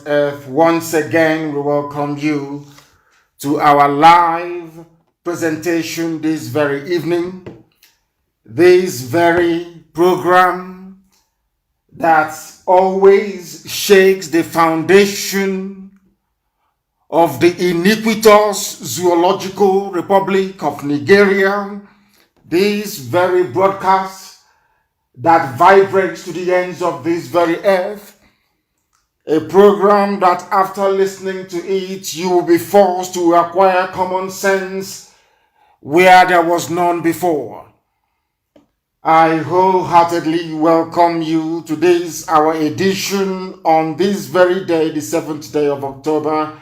earth. Once again, we welcome you to our live presentation this very evening. This very program that always shakes the foundation of the iniquitous zoological republic of Nigeria. This very broadcast that vibrates to the ends of this very earth. A program that after listening to it, you will be forced to acquire common sense where there was none before. I wholeheartedly welcome you to this, our edition on this very day, the 7th day of October,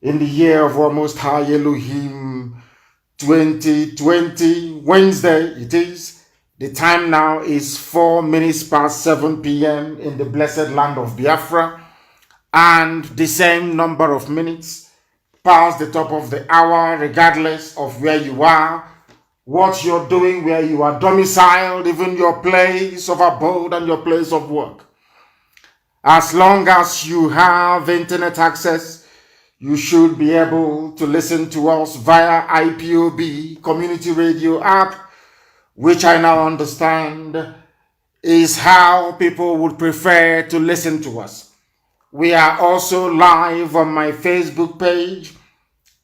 in the year of our Most High Elohim 2020, Wednesday it is. The time now is 4 minutes past 7 p.m. in the blessed land of Biafra, and the same number of minutes past the top of the hour, regardless of where you are, what you're doing, where you are domiciled, even your place of abode and your place of work. As long as you have internet access, you should be able to listen to us via IPOB community radio app, which I now understand is how people would prefer to listen to us. We are also live on my Facebook page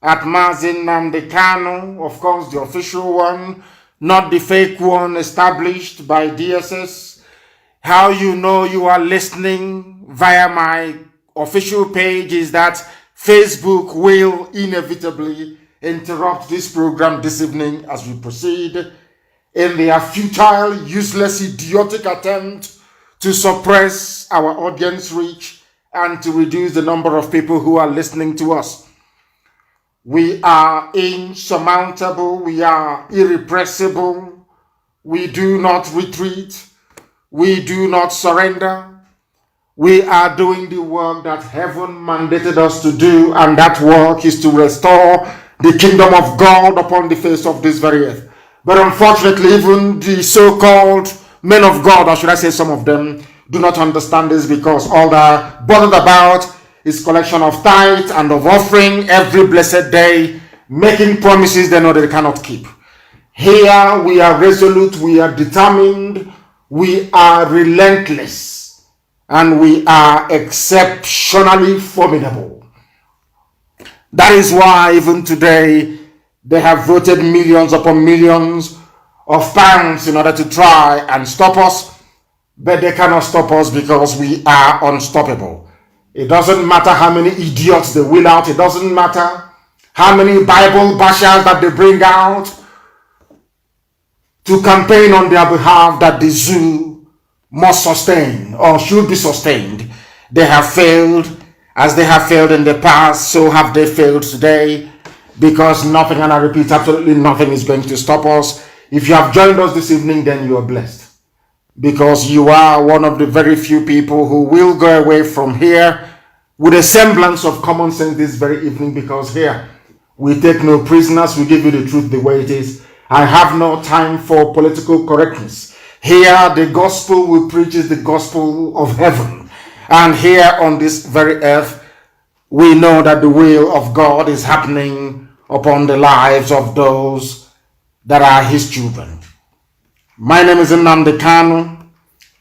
at Mazi Nnmdi Kanu, of course the official one, not the fake one established by DSS. How you know you are listening via my official page is that Facebook will inevitably interrupt this program this evening as we proceed in their futile, useless, idiotic attempt to suppress our audience reach and to reduce the number of people who are listening to us. We are insurmountable, we are irrepressible, we do not retreat, we do not surrender. We are doing the work that heaven mandated us to do, and that work is to restore the kingdom of God upon the face of this very earth. But unfortunately, even the so-called men of God, or should I say some of them, do not understand this, because all they're bothered about is collection of tithe and of offering every blessed day, making promises they know they cannot keep. Here we are resolute, we are determined, we are relentless, and we are exceptionally formidable. That is why even today, they have voted millions upon millions of pounds in order to try and stop us, but they cannot stop us because we are unstoppable. It doesn't matter how many idiots they wheel out. It doesn't matter how many Bible bashers that they bring out to campaign on their behalf that the zoo must sustain or should be sustained. They have failed. As they have failed in the past, so have they failed today. Because nothing, and I repeat, absolutely nothing is going to stop us. If you have joined us this evening, then you are blessed. Because you are one of the very few people who will go away from here with a semblance of common sense this very evening. Because here, we take no prisoners, we give you the truth the way it is. I have no time for political correctness. Here, the gospel we preach is the gospel of heaven. And here on this very earth, we know that the will of God is happening upon the lives of those that are his children. My name is Nnmdi Kanu.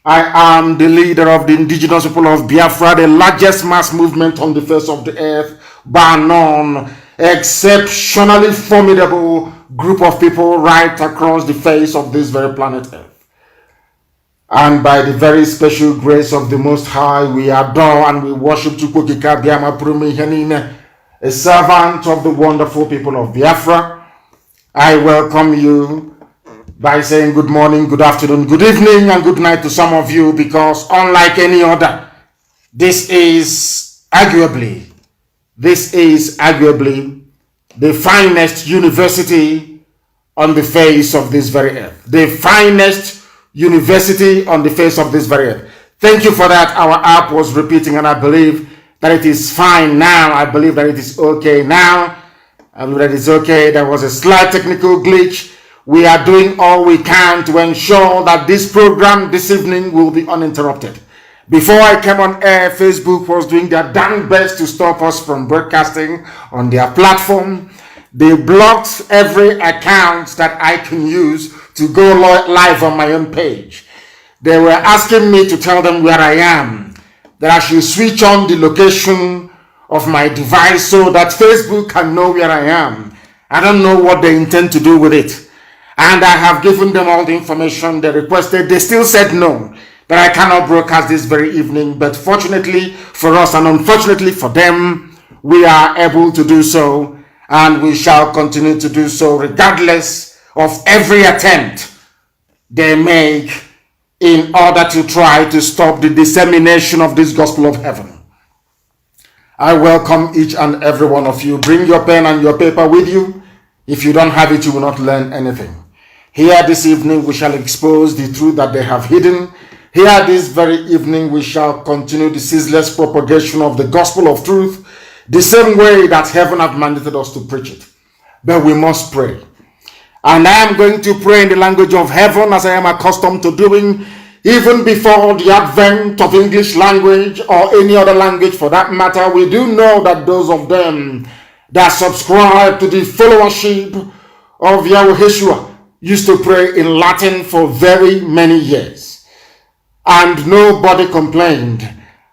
I am the leader of the indigenous people of Biafra, the largest mass movement on the face of the earth, bar none, exceptionally formidable group of people right across the face of this very planet earth. And by the very special grace of the Most High, we adore and we worship Chukwukika Biama Prumi Henine, a servant of the wonderful people of Biafra. I welcome you by saying good morning, good afternoon, good evening, and good night to some of you, because unlike any other, this is arguably the finest university on the face of this very earth. The finest university on the face of this very earth. Thank you for that. Our app was repeating, and I believe that it is fine now. I believe that it is okay now. I believe that it's okay. There was a slight technical glitch. We are doing all we can to ensure that this program this evening will be uninterrupted. Before I came on air, Facebook was doing their damn best to stop us from broadcasting on their platform. They blocked every account that I can use to go live on my own page. They were asking me to tell them where I am, that I should switch on the location of my device so that Facebook can know where I am. I don't know what they intend to do with it. And I have given them all the information they requested. They still said no, that I cannot broadcast this very evening. But fortunately for us and unfortunately for them, we are able to do so. And we shall continue to do so regardless of every attempt they make in order to try to stop the dissemination of this gospel of heaven. I welcome each and every one of you. Bring your pen and your paper with you. If you don't have it, you will not learn anything. Here this evening, we shall expose the truth that they have hidden. Here this very evening, we shall continue the ceaseless propagation of the gospel of truth, the same way that heaven have mandated us to preach it. But we must pray. And I am going to pray in the language of heaven as I am accustomed to doing, even before the advent of English language or any other language for that matter. We do know that those of them that subscribe to the followership of Yahushua used to pray in Latin for very many years. And nobody complained.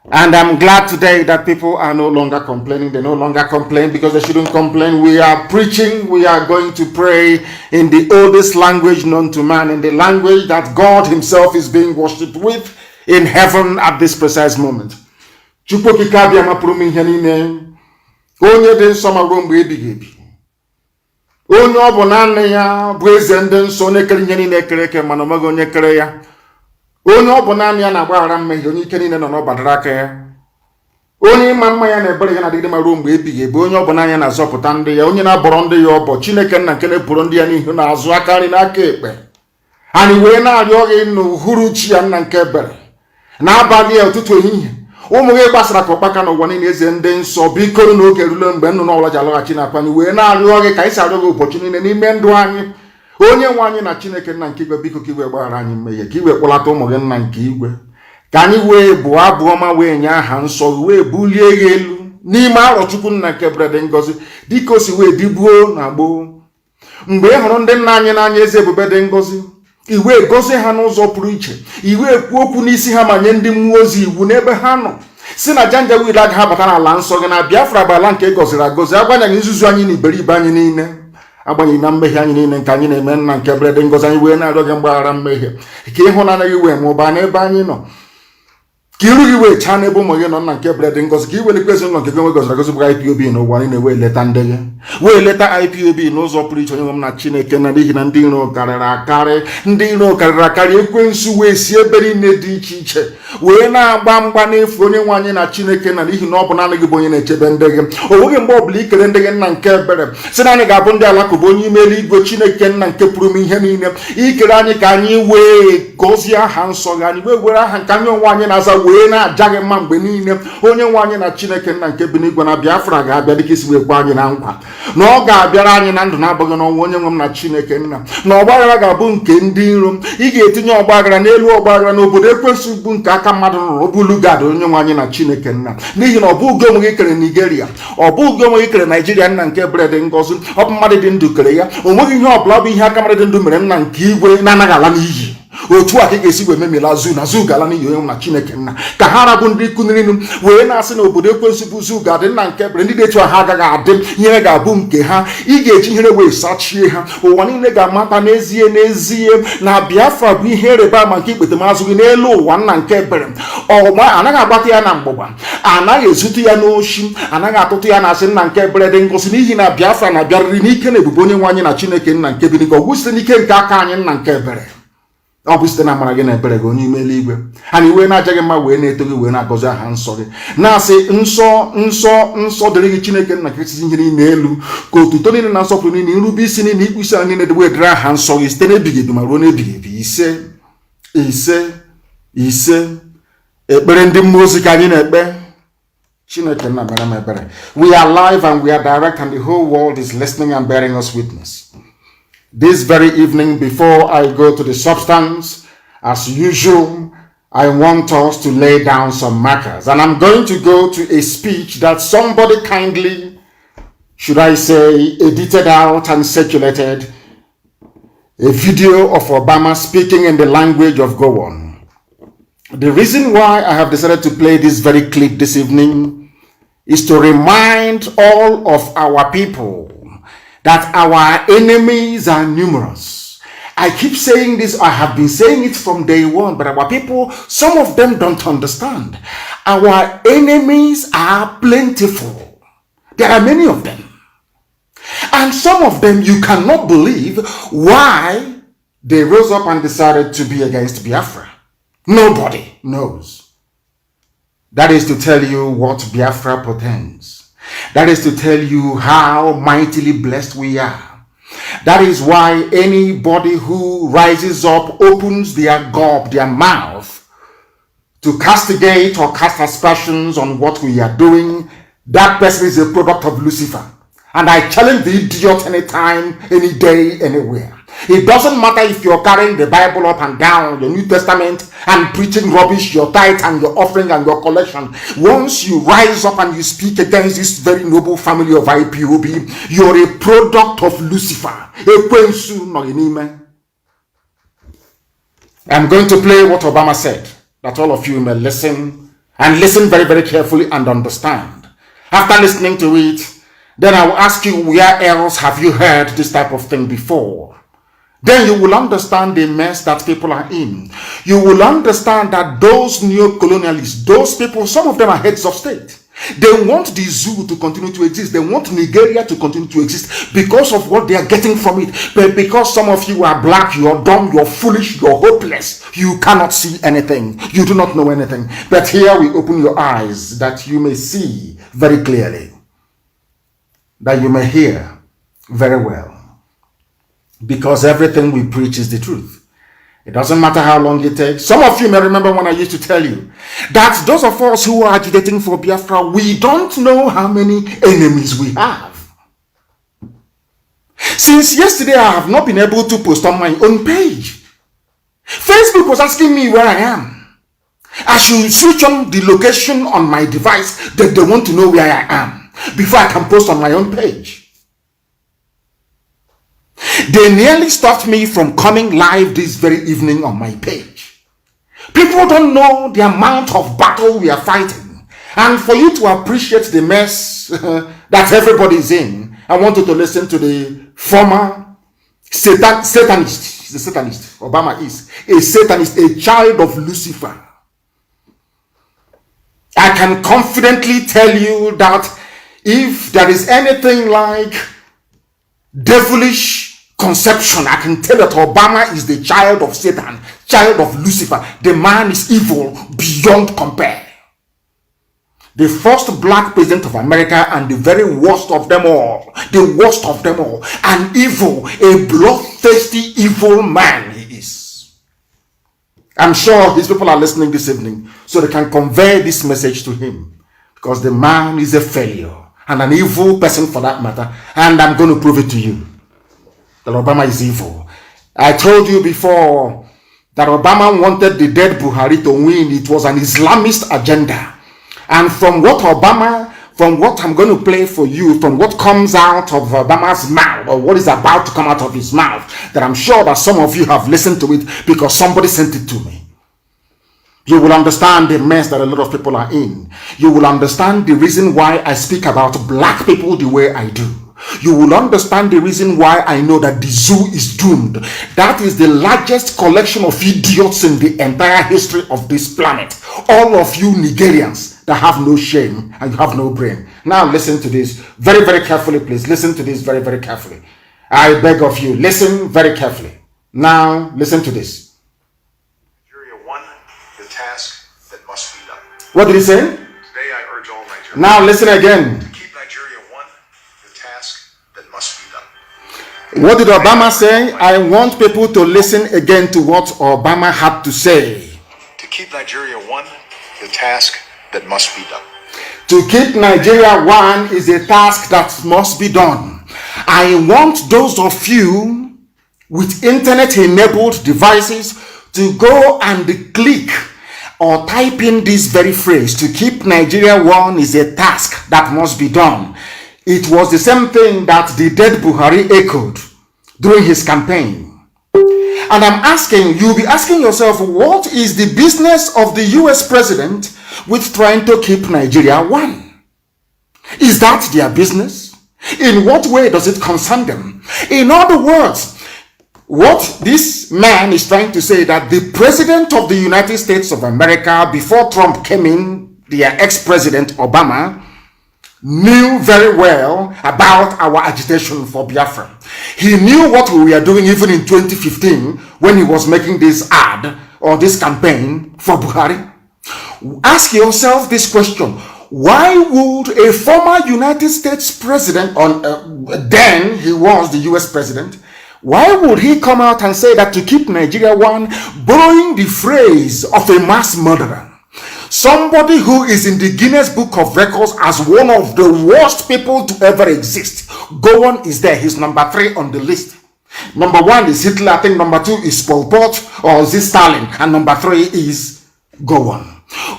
And I'm glad today that people are no longer complaining. They no longer complain because they shouldn't complain. We are preaching. We are going to pray in the oldest language known to man, in the language that God himself is being worshipped with in heaven at this precise moment. Onye dị nsọ ma ruo mgbe ebighị ebi. Onye ọ bụ naanị ya bụ eze ndị nsọ, onye kere ihe niile ekere eke mana ọ maghị onye kere ya. Onye ọ bụ naanị ya na-agbaghara mmehie, onye ike niile nọ n'ọbadara aka ya. Onye ịma mma ya na ebere ya na-adịgide ma ruo mgbe ebighị ebi. Onye ọ bụ naanị ya na-azọpụta ndị ya, onye na-abọrọ ndị ya ọbọ. Chineke nna nke na-eburu ndị ya n'ihu na-azụ aka nri n'aka ekpe. Anyị wee na-arịọ gị n'uhuruchi ya nna nke ebere, n'abalị ya ụtụtụ ehihie, ụmụ gị gbasara ka ọkpaka n'ụwa niile eze ndị nsọ, biko n'oge rule mgbe nnụnụ ọbụla ji alọghachi n'akwa anyị wee na-arịọ gị ka anyị si arịọ gị ụbọchị niile n'ime ndụ anyị. Onye nwe anyị na Chineke nna nke igwe, biko ka iwe gbaghara anyị mmehie, ka iwe kpọlata ụmụ gị nna nke igwe, ka anyị wee bụọ abụ ọma, wee nye aha nsọ, wee bulie gị elu n'ime arọ Chukwu nna nke brede ngozi, dịka o si wee dịbuo na gboo. Mgbe ị hụrụ ndị nna anyị n'anya eze ebube dị ngozi, iwe gozie ha n'ụzọ pụrụ iche, iwe kwuo okwu n'isi ha ma nye ndị mmụọ ozi iwu n'ebe ha nọ, si na janjawid agaghị abata n'ala nsọ gị na Biafra bụ ala nke gọziri agọzi, agbanyeghị nzuzu anyị na iberibe anyị niile, agbanyeghị na mmehie anyị niile nke anyị na-eme nna nke brede ngozi. Anyị wee na-arịọ gị mgbaghara mmehie, ka ịhụnanya gị wee mụbaa n'ebe anyị nọ, ka iru gị wee chaa n'ebe ụmụ gị nọ nna nke brede ngozi, ka iwelekwa ezinụlọ nke gị nwe gọziri agọzi bụ IPOB n'ụwa niile, wee leta ndị gị, wee leta IPOB n'ụzọ pụrụ iche. Onye nwe m na Chineke na, n'ihi na ndị iro karịrị akarị, ndị iro karịrị akarị, ekwensu wee si ebe niile dị iche iche wee na-agba mgba n'efu. Onye nwe anyị na Chineke na, n'ihi na ọ bụ naanị gị bụ onye na-echebe ndị gị. O nweghị mgbe ọbụla ikere ndị gị nna nke ebere si na anyị ga-abụ ndị alakụba onye ime eluigwe. Chineke nna nke pụrụ m ihe niile, ikere anyị ka anyị wee gọzie aha nsọ gị, anyị wee were aha nke anyị onwe anyị na-aza wee na-aja gị mma mgbe niile. Onye nwe anyị na Chineke nna nke bi n'igwe, na Biafra ga-abịa dịka isi wee gwa anyị na nkwa na ọ ga-abịara anyị na ndụ na-abụghị n'ọnwụ. Onye nwe m na Chineke nna, na ọgbaghara ga-abụ nke ndị iro. Ị ga-etinye ọgbaghara n'elu ọgbaghara n'obodo ekwensu bụ nke aka mmadụ nụrụ, ọ bụ lugard. Onye nwe anyị na Chineke nna, n'ihi na ọ bụ ugo onwe gị kere Nigeria, ọ bụ ugo onwe gị kere Naijiria nna nke brede ngozi, ọ bụ mmadụ dị ndụ kere ya. O nweghị ihe ọbụla bụ ihe aka mmadụ dị ndụ mere nna nke igwe na-anaghị ala n'iyi. Otu a ka ị ga-esi wee memela zu na zu gala n'iyi. Onye na Chineke nna, ka ha rabụ ndị kunirinu wee na-asị na obodo ekwensu bụ zu ga-adị nna nke bere, ndị na-etu ha agaghị adị, ihe ga-abụ nke ha. Ị ga-eji ihere wee sachie ha. Ụwa niile ga-amata n'ezie n'ezie na Biafra bụ ihe ịrịba ama nke ikpetemazụ gị n'elu ụwa nna nke bere. Ọgba anaghị agbata ya na mgbụgba, anaghị ezute ya n'oshi, anaghị atụtụ ya na asị nna nke bere dị ngosi, n'ihi na Biafra na-abịarịrị n'ike na ebube onye nwe anyị na Chineke nna nke bi n'ike. Ọ bụ site n'ike nke aka anyị nna nke bere, ọ bụ site na amara gị na ebere gị onye ime eluigwe. Anyị wee na-aja gị mma, wee na-eto gị, wee na-agọzi aha nsọ gị, na-asị nsọ nsọ nsọ dịrị gị Chineke nna nke kachasị ihe niile elu, ka otuto niile na nsọpụrụ niile, nrube isi niile, ikpu isi niile dị wee dịrị aha nsọ gị site n'ebighị ebi ma ruo n'ebighị ebi. Ise ise ise. Ekpere ndị mmụọ ozi ka anyị na-ekpe. Chineke nna mere m ebere. We are live and we are direct, and the whole world is listening and bearing us witness. This very evening, before I go to the substance, as usual, I want us to lay down some markers. And I'm going to go to a speech that somebody kindly, should I say, edited out and circulated. A video of Obama speaking in the language of Gowon. The reason why I have decided to play this very clip this evening is to remind all of our people that our enemies are numerous. I keep saying this, I have been saying it from day one, but our people, some of them don't understand. Our enemies are plentiful. There are many of them. And some of them you cannot believe why they rose up and decided to be against Biafra. Nobody knows. That is to tell you what Biafra portends. That is to tell you how mightily blessed we are. That is why anybody who rises up, opens their gob, their mouth, to castigate or cast aspersions on what we are doing, that person is a product of Lucifer. And I challenge the idiot anytime, any day, anywhere. It doesn't matter if you're carrying the Bible up and down, your New Testament, and preaching rubbish, your tithe and your offering and your collection. Once you rise up and you speak against this very noble family of IPOB, you're a product of Lucifer. I'm going to play what Obama said, that all of you may listen, and listen very, very carefully and understand. After listening to it, then I will ask you, where else have you heard this type of thing before? Then you will understand the mess that people are in. You will understand that those neo-colonialists, those people, some of them are heads of state. They want the zoo to continue to exist. They want Nigeria to continue to exist because of what they are getting from it. But because some of you are black, you're dumb, you're foolish, you're hopeless, you cannot see anything. You do not know anything. But here we open your eyes that you may see very clearly, that you may hear very well. Because everything we preach is the truth. It doesn't matter how long it takes. Some of you may remember when I used to tell you that those of us who are agitating for Biafra, we don't know how many enemies we have. Since yesterday, I have not been able to post on my own page. Facebook was asking me where I am. I should switch on the location on my device that they want to know where I am before I can post on my own page. They nearly stopped me from coming live this very evening on my page. People don't know the amount of battle we are fighting. And for you to appreciate the mess that everybody is in, I want you to listen to the former Satanist. He's a Satanist. Obama is a Satanist, a child of Lucifer. I can confidently tell you that if there is anything like devilish conception, I can tell that Obama is the child of Satan, child of Lucifer. The man is evil beyond compare. The first black president of America and the very worst of them all. The worst of them all. An evil, a bloodthirsty evil man he is. I'm sure his people are listening this evening so they can convey this message to him. Because the man is a failure and an evil person for that matter. And I'm going to prove it to you that Obama is evil. I told you before that Obama wanted the dead Buhari to win. It was an Islamist agenda. And from what I'm going to play for you, from what comes out of Obama's mouth, or what is about to come out of his mouth, that I'm sure that some of you have listened to it because somebody sent it to me. You will understand the mess that a lot of people are in. You will understand the reason why I speak about black people the way I do. You will understand the reason why I know that the zoo is doomed. That is the largest collection of idiots in the entire history of this planet. All of you Nigerians that have no shame and you have no brain. Now listen to this very, very carefully, please. Listen to this very, very carefully. I beg of you, listen very carefully. Now listen to this. Nigeria won the task that must be done. What did he say? Today I urge all Nigerians. Now listen again. What did Obama say? I want people to listen again to what Obama had to say. To keep Nigeria one, the task that must be done. To keep Nigeria one is a task that must be done. I want those of you with internet-enabled devices to go and click or type in this very phrase, to keep Nigeria one is a task that must be done, it was the same thing that the dead Buhari echoed during his campaign. And I'm asking, you'll be asking yourself, what is the business of the US president with trying to keep Nigeria one? Is that their business? In what way does it concern them? In other words, what this man is trying to say, that the president of the United States of America, before Trump came in, their ex-president Obama, knew very well about our agitation for Biafra. He knew what we were doing even in 2015 when he was making this ad or this campaign for Buhari. Ask yourself this question: why would a former United States president, then he was the US president, why would he come out and say that to keep Nigeria one, borrowing the phrase of a mass murderer? Somebody who is in the Guinness Book of Records as one of the worst people to ever exist. Gowon is there. He's number 3 on the list. Number 1 is Hitler. I think number 2 is Pol Pot or is it Stalin? And number 3 is Gowon.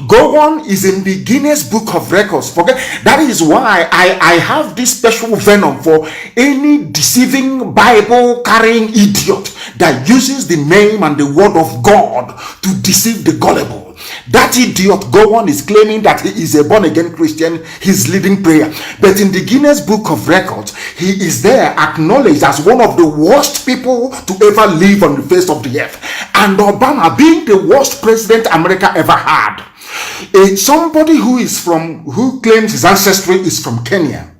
Gowon is in the Guinness Book of Records. Forget that is why I have this special venom for any deceiving Bible carrying idiot that uses the name and the word of God to deceive the gullible. That idiot Gowon is claiming that he is a born-again Christian. He's leading prayer. But in the Guinness Book of Records, he is there acknowledged as one of the worst people to ever live on the face of the earth. And Obama being the worst president America ever had. Somebody who claims his ancestry is from Kenya.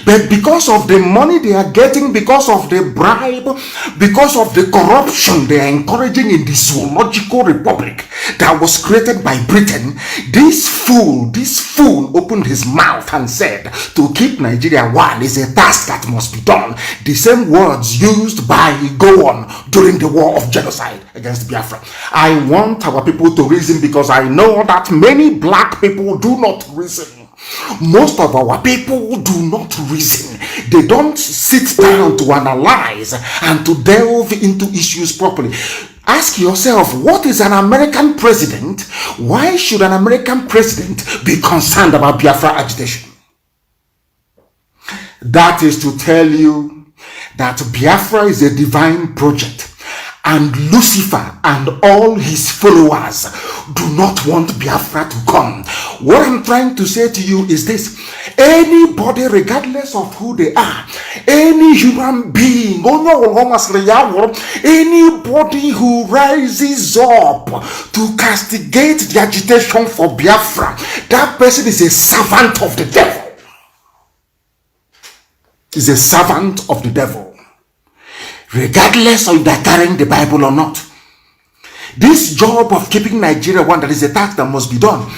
But because of the money they are getting, because of the bribe, because of the corruption they are encouraging in the zoological republic that was created by Britain, this fool opened his mouth and said, to keep Nigeria one is a task that must be done. The same words used by Gowon during the war of genocide against Biafra. I want our people to reason, because I know that many black people do not reason. Most of our people do not reason. They don't sit down to analyze and to delve into issues properly. Ask yourself, what is an American president? Why should an American president be concerned about Biafra agitation? That is to tell you that Biafra is a divine project. And Lucifer and all his followers do not want Biafra to come. What I'm trying to say to you is this: anybody, regardless of who they are, any human being, anybody who rises up to castigate the agitation for Biafra, that person is a servant of the devil. Is a servant of the devil. Regardless of they're carrying the Bible or not. This job of keeping Nigeria one, that is a task that must be done.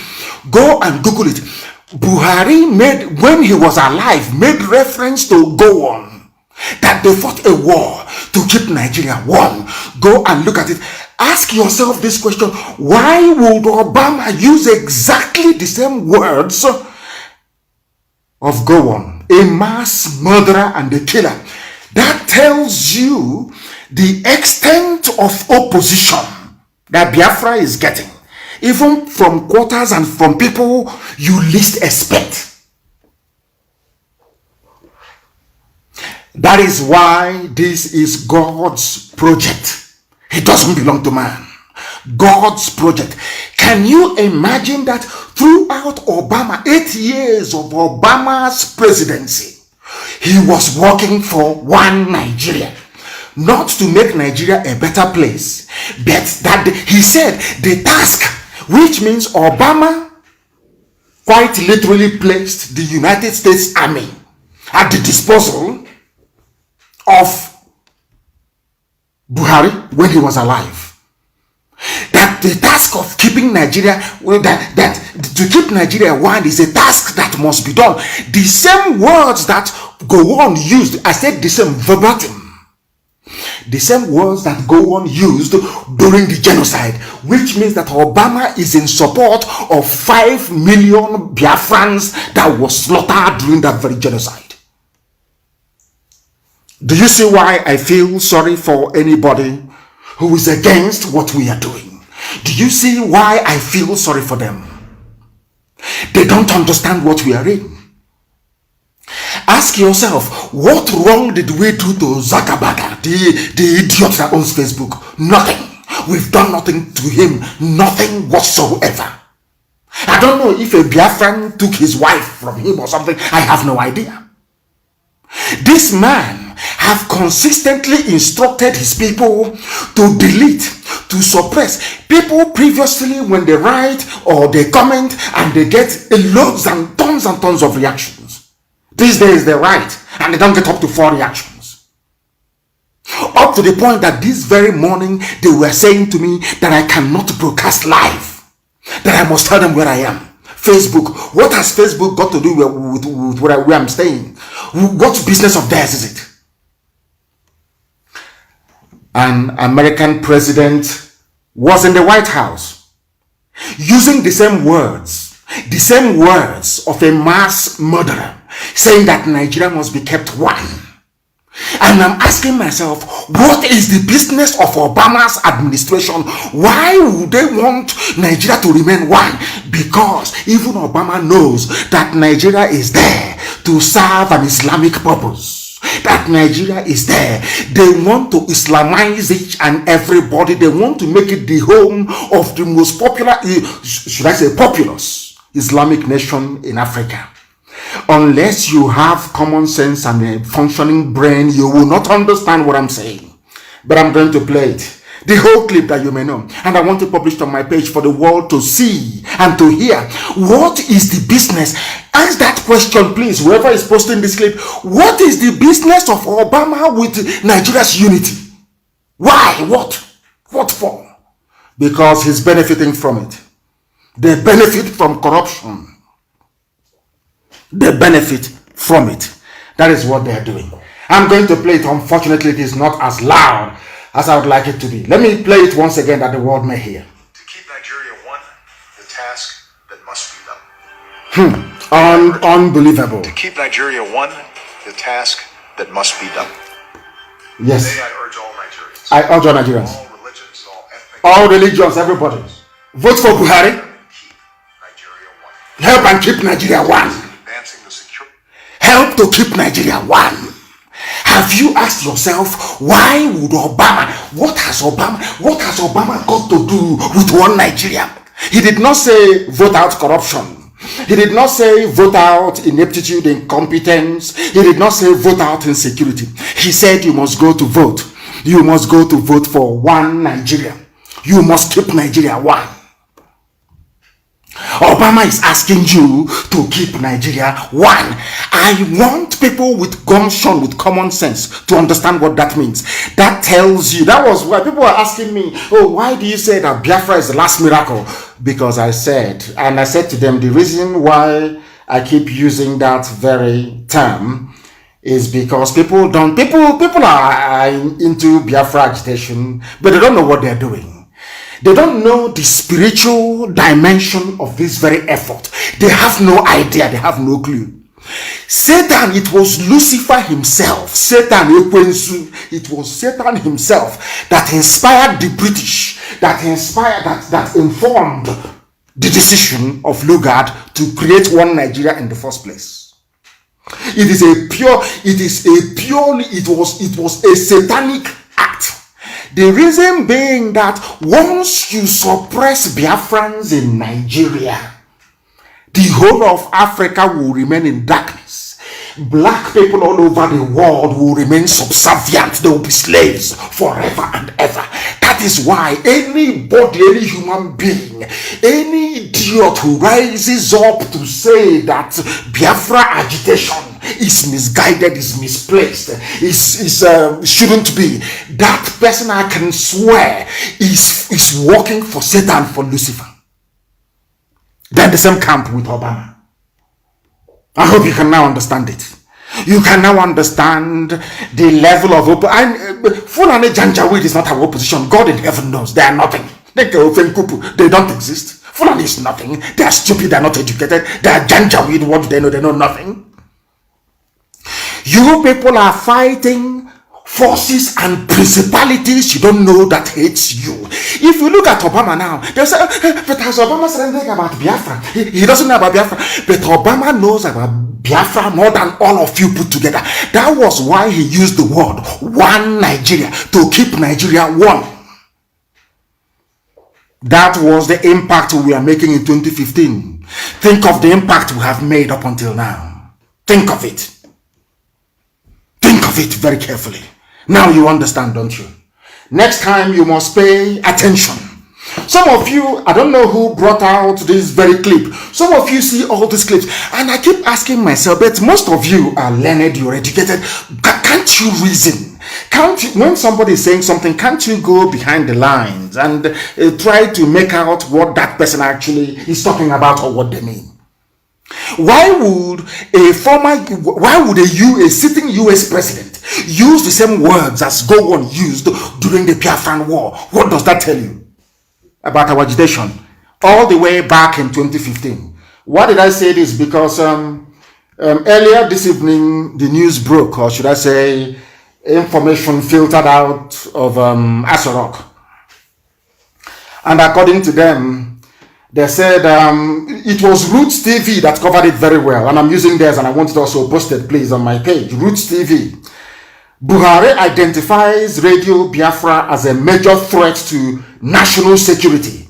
Go and Google it. Buhari made, when he was alive, made reference to Gowon, that they fought a war to keep Nigeria one. Go and look at it. Ask yourself this question: why would Obama use exactly the same words of Gowon, a mass murderer and a killer? That tells you the extent of opposition that Biafra is getting, even from quarters and from people you least expect. That is why this is God's project. It doesn't belong to man. God's project. Can you imagine that throughout Obama, 8 years of Obama's presidency, he was working for one Nigeria, not to make Nigeria a better place, but that he said the task, which means Obama quite literally placed the United States Army at the disposal of Buhari when he was alive. That the task of keeping Nigeria, that to keep Nigeria one is a task that must be done. The same words that Gowon used, I said the same verbatim. The same words that Gowon used during the genocide, which means that Obama is in support of 5 million Biafrans that was slaughtered during that very genocide. Do you see why I feel sorry for anybody who is against what we are doing? Do you see why I feel sorry for them? They don't understand what we are in. Ask yourself, what wrong did we do to Zuckerberg, the idiot that owns Facebook? Nothing. We've done nothing to him. Nothing whatsoever. I don't know if a Biafran took his wife from him or something. I have no idea. This man have consistently instructed his people to delete, to suppress. People previously, when they write or they comment and they get loads and tons of reactions. These days they write and they don't get up to 4 reactions. Up to the point that this very morning they were saying to me that I cannot broadcast live. That I must tell them where I am. Facebook. What has Facebook got to do with where I'm staying? What business of theirs is it? An American president was in the White House using the same words of a mass murderer, saying that Nigeria must be kept one. And I'm asking myself, what is the business of Obama's administration? Why would they want Nigeria to remain one? Because even Obama knows that Nigeria is there to serve an Islamic purpose. That Nigeria is there. They want to Islamize each and everybody. They want to make it the home of the most popular, should I say populous, Islamic nation in Africa. Unless you have common sense and a functioning brain, you will not understand what I'm saying. But I'm going to play it. The whole clip that you may know. And I want to publish it on my page for the world to see and to hear. What is the business? Ask that question, please, whoever is posting this clip. What is the business of Obama with Nigeria's unity? Why? What for? Because he's benefiting from it. They benefit from corruption. They benefit from it. That is what they are doing. I'm going to play it. Unfortunately, it is not as loud as I would like it to be. Let me play it once again that the world may hear. To keep Nigeria one, the task that must be done. Unbelievable. To keep Nigeria one, the task that must be done. Yes. Today I urge all Nigerians. I urge all Nigerians. All religions, all ethnic. All religions, everybody. Vote for Buhari. Keep Nigeria one. Help and keep Nigeria one. Advancing the security. Help to keep Nigeria one. Have you asked yourself, why would Obama, what has Obama got to do with one Nigeria? He did not say vote out corruption. He did not say vote out ineptitude, incompetence. He did not say vote out insecurity. He said you must go to vote. You must go to vote for one Nigeria. You must keep Nigeria one. Obama is asking you to keep Nigeria one. I want people with gumption, with common sense to understand what that means. That tells you, that was why people were asking me, oh, why do you say that Biafra is the last miracle? Because I said to them, the reason why I keep using that very term is because people are into Biafra agitation, but they don't know what they're doing. They don't know the spiritual dimension of this very effort. They have no idea. They have no clue. Satan, it was Lucifer himself. It was Satan himself that inspired the British, that informed the decision of Lugard to create one Nigeria in the first place. It was a satanic act. The reason being that once you suppress Biafrans in Nigeria, the whole of Africa will remain in darkness. Black people all over the world will remain subservient. They will be slaves forever and ever. That is why anybody, any human being, any idiot who rises up to say that Biafra agitation is misguided, is misplaced, shouldn't be, that person, I can swear, is working for Satan, for Lucifer. They're the same camp with Obama. I hope you can now understand it. You can now understand the level of Fulani Janjaweed is not our opposition. God in heaven knows they are nothing. They don't exist. Fulani is nothing. They are stupid. They are not educated. They are Janjaweed. What do they know? They know nothing. You people are fighting forces and principalities you don't know that hates you. If you look at Obama now, they'll say, but has Obama said anything about Biafra? He doesn't know about Biafra. But Obama knows about Biafra more than all of you put together. That was why he used the word one Nigeria, to keep Nigeria one. That was the impact we are making in 2015. Think of the impact we have made up until now. Think of it. Think of it very carefully. Now you understand, don't you? Next time you must pay attention. Some of you, I don't know who brought out this very clip. Some of you see all these clips, and I keep asking myself, but most of you are learned, you're educated. Can't you reason? Can't you, when somebody is saying something, can't you go behind the lines and try to make out what that person actually is talking about or what they mean? Why would a sitting US president use the same words as Gowon used during the Biafran war? What does that tell you about our agitation all the way back in 2015? Why did I say this? Because earlier this evening the news broke, or should I say information filtered out of Asorok, and according to them, they said it was Roots TV that covered it very well, and I'm using theirs, and I want it also posted, please, on my page. Roots TV. Buhari identifies Radio Biafra as a major threat to national security.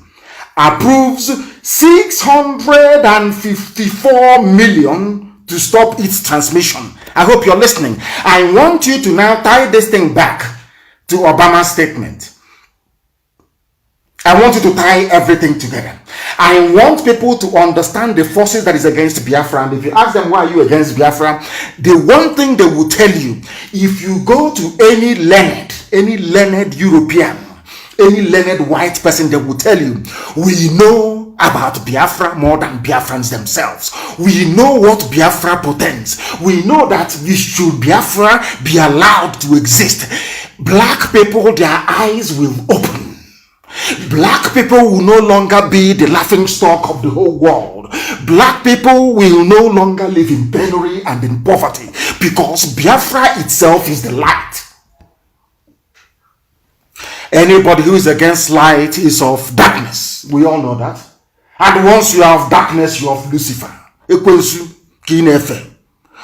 Approves 654 million to stop its transmission. I hope you're listening. I want you to now tie this thing back to Obama's statement. I want you to tie everything together. I want people to understand the forces that is against Biafra. And if you ask them, why are you against Biafra? The one thing they will tell you, if you go to any learned European, any learned white person, they will tell you, we know about Biafra more than Biafrans themselves. We know what Biafra portends. We know that should Biafra be allowed to exist, black people, their eyes will open. Black people will no longer be the laughing stock of the whole world. Black people will no longer live in penury and in poverty, because Biafra itself is the light. Anybody who is against light is of darkness. We all know that. And once you are of darkness, you are of Lucifer.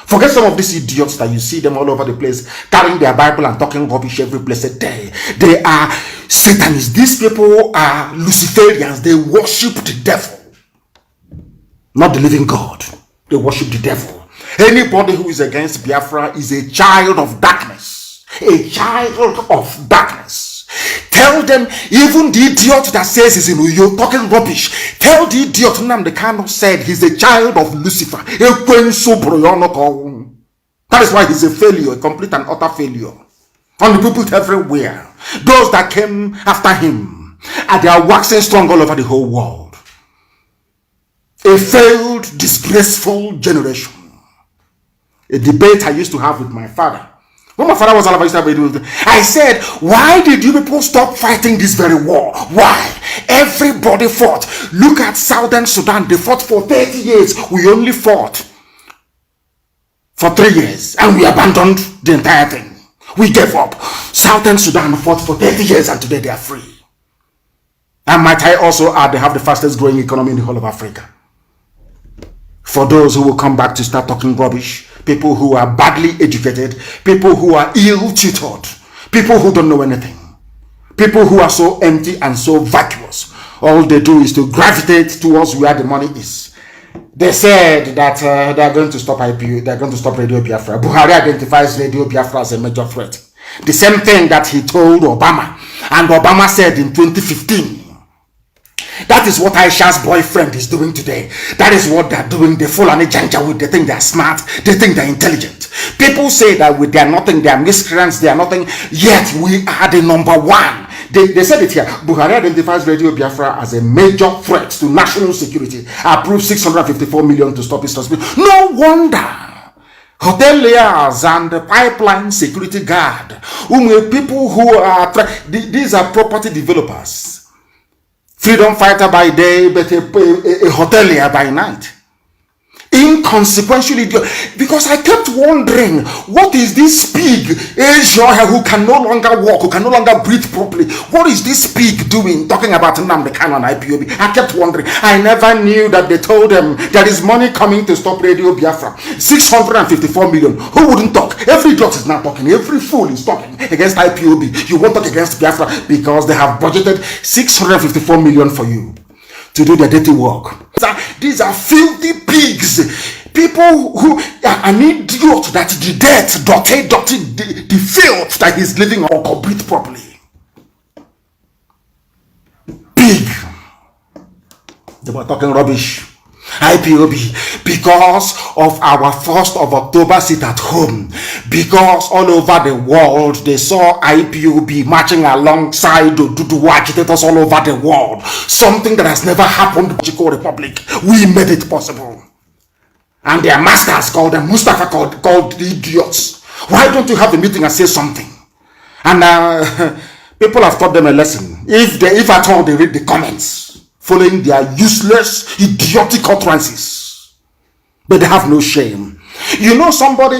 Forget some of these idiots that you see them all over the place carrying their Bible and talking rubbish every blessed day. They are Satanists. These people are Luciferians. They worship the devil, not the living God. They worship the devil. Anybody who is against Biafra is a child of darkness. A child of darkness. Tell them, even the idiot that says he's in Uyo talking rubbish, tell the idiot Nnmdi Kanu said he's a child of Lucifer. That is why he's a failure, a complete and utter failure. On the people everywhere, those that came after him, and they are waxing strong all over the whole world. A failed, disgraceful generation. A debate I used to have with my father. When my father was alive, I said, why did you people stop fighting this very war? Why? Everybody fought. Look at Southern Sudan. They fought for 30 years. We only fought for 3 years, and we abandoned the entire thing. We gave up. Southern Sudan fought for 30 years, and today they are free. And might I also add, they have the fastest growing economy in the whole of Africa. For those who will come back to start talking rubbish, people who are badly educated, people who are ill-tutored, people who don't know anything, people who are so empty and so vacuous, all they do is to gravitate towards where the money is. They said that they are going to stop IPU, they are going to stop Radio Biafra. Buhari identifies Radio Biafra as a major threat. The same thing that he told Obama, and Obama said in 2015. That is what Aisha's boyfriend is doing today. That is what they're doing. They fall on a janja with. They think they're smart. They think they're intelligent. People say that they are nothing. They are miscreants. They are nothing. Yet we are the number one. They said it here. Buhari identifies Radio Biafra as a major threat to national security. Approved 654 million to stop its transmission. No wonder. Hoteliers and the pipeline security guard. People who are, these are property developers. Freedom fighter by day, but a hotelier by night. Inconsequential idiot. Because I kept wondering, what is this pig, Asia, who can no longer walk, who can no longer breathe properly? What is this pig doing, talking about Nnmdi Kanu and Ipob? I kept wondering. I never knew that they told them there is money coming to stop Radio Biafra. 654 million. Who wouldn't talk? Every idiot is now talking. Every fool is talking against Ipob. You won't talk against Biafra because they have budgeted 654 million for you to do their dirty work. These are filthy pigs. People who are an idiot that the dirt, the filth that he's living on can breathe properly. Pig. They were talking rubbish. Ipob, because of our 1st of October sit at home, because all over the world they saw Ipob marching alongside the agitators all over the world, something that has never happened in the Chico Republic. We made it possible. And their masters called them, Mustafa called the idiots. Why don't you have a meeting and say something? And people have taught them a lesson. If at all they read the comments, following their useless, idiotic utterances. But they have no shame. You know, somebody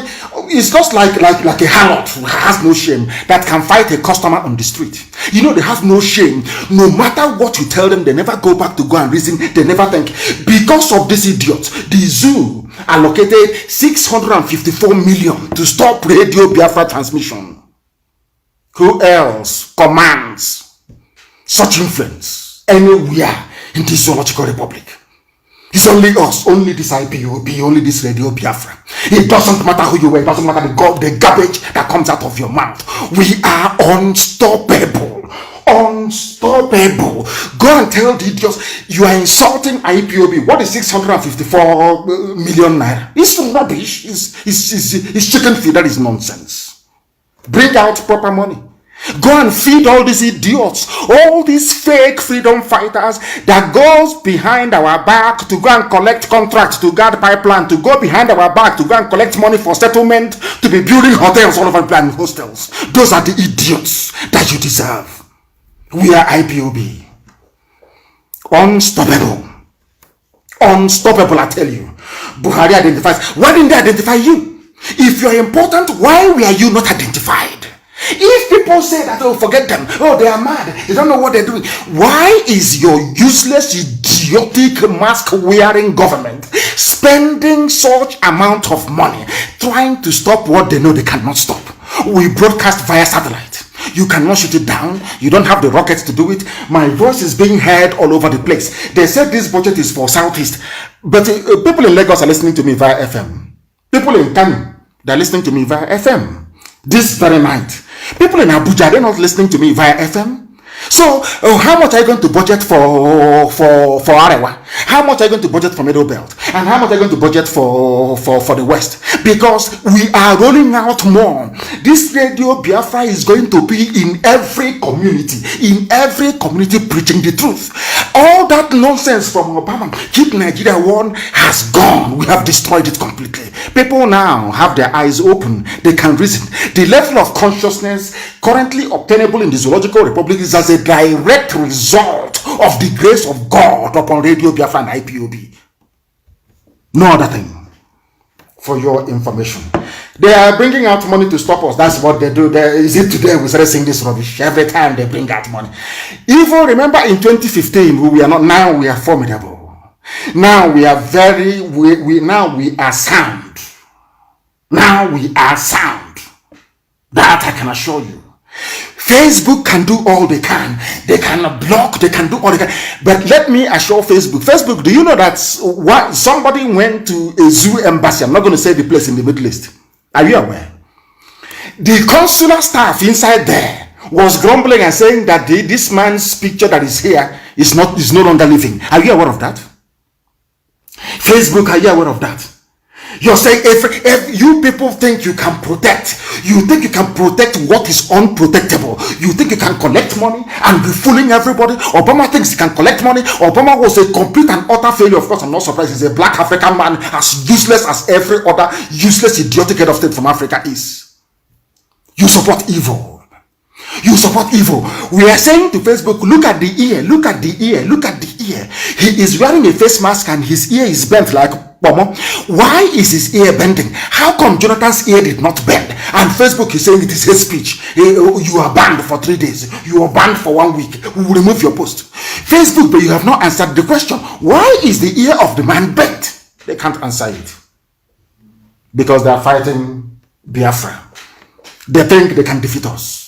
is just like a harlot who has no shame that can fight a customer on the street. You know, they have no shame. No matter what you tell them, they never go back to go and reason. They never think. Because of this idiot, the zoo allocated 654 million to stop Radio Biafra transmission. Who else commands such influence anywhere in this zoological republic? It's only us, only this Ipob, only this Radio Biafra. It doesn't matter who you are, it doesn't matter the garbage that comes out of your mouth. We are unstoppable. Unstoppable. Go and tell the idiots you are insulting Ipob. What is 654 million naira? It's rubbish. It's chicken feed. That is nonsense. Bring out proper money. Go and feed all these idiots, all these fake freedom fighters that goes behind our back to go and collect contracts to guard pipeline, to go behind our back to go and collect money for settlement, to be building hotels all over the planet, hostels. Those are the idiots that you deserve. We are Ipob. Unstoppable. Unstoppable, I tell you. Buhari identifies. Why didn't they identify you? If you're important, why were you not identified? If people say that, oh, forget them, oh, they are mad, they don't know what they're doing. Why is your useless, idiotic, mask-wearing government spending such amount of money trying to stop what they know they cannot stop? We broadcast via satellite. You cannot shoot it down. You don't have the rockets to do it. My voice is being heard all over the place. They said this budget is for Southeast, but people in Lagos are listening to me via FM. People in Kanu, they're listening to me via FM. This very night. People in Abuja, they're not listening to me via FM. So, how much are you going to budget for Arewa? How much are you going to budget for Middle Belt? And how much are you going to budget for the West? Because we are rolling out more. This Radio Biafra is going to be in every community preaching the truth. All that nonsense from Obama, keep Nigeria one, has gone. We have destroyed it completely. People now have their eyes open. They can reason. The level of consciousness currently obtainable in the Zoological Republic is as a direct result of the grace of God upon Radio Biafra and Ipob. No other thing. For your information, they are bringing out money to stop us. That's what they do. Is it today we started saying this rubbish? Every time they bring out money. Even remember in 2015, we are not. Now we are formidable. Now we are now we are sound. Now we are sound. That I can assure you. Facebook can do all they can. They can block, they can do all they can. But let me assure Facebook, do you know that somebody went to a zoo embassy? I'm not going to say the place in the Middle East. Are you aware? The consular staff inside there was grumbling and saying that this man's picture that is here is no longer living. Are you aware of that? Facebook, are you aware of that? You're saying if you people think you can protect what is unprotectable. You think you can collect money and be fooling everybody. Obama thinks he can collect money. Obama was a complete and utter failure. Of course, I'm not surprised. He's a black African man, as useless as every other useless, idiotic head of state from Africa is. You support evil. You support evil. We are saying to Facebook, look at the ear, look at the ear, look at the ear. He is wearing a face mask and his ear is bent like Why is his ear bending? How come Jonathan's ear did not bend? And Facebook is saying it is hate speech. You are banned for 3 days. You are banned for 1 week. We will remove your post. Facebook, but you have not answered the question. Why is the ear of the man bent? They can't answer it. Because they are fighting Biafra. They think they can defeat us.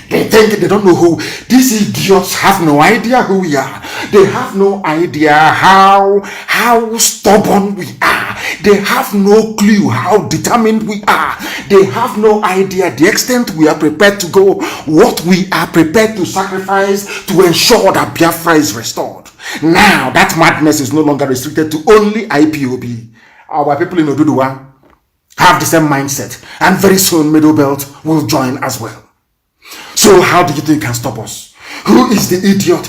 They think they don't know who. These idiots have no idea who we are. They have no idea how stubborn we are. They have no clue how determined we are. They have no idea the extent we are prepared to go, what we are prepared to sacrifice to ensure that Biafra is restored. Now that madness is no longer restricted to only IPOB. Our people in Oduduwa have the same mindset, and very soon Middle Belt will join as well. So how do you think can stop us? Who is the idiot?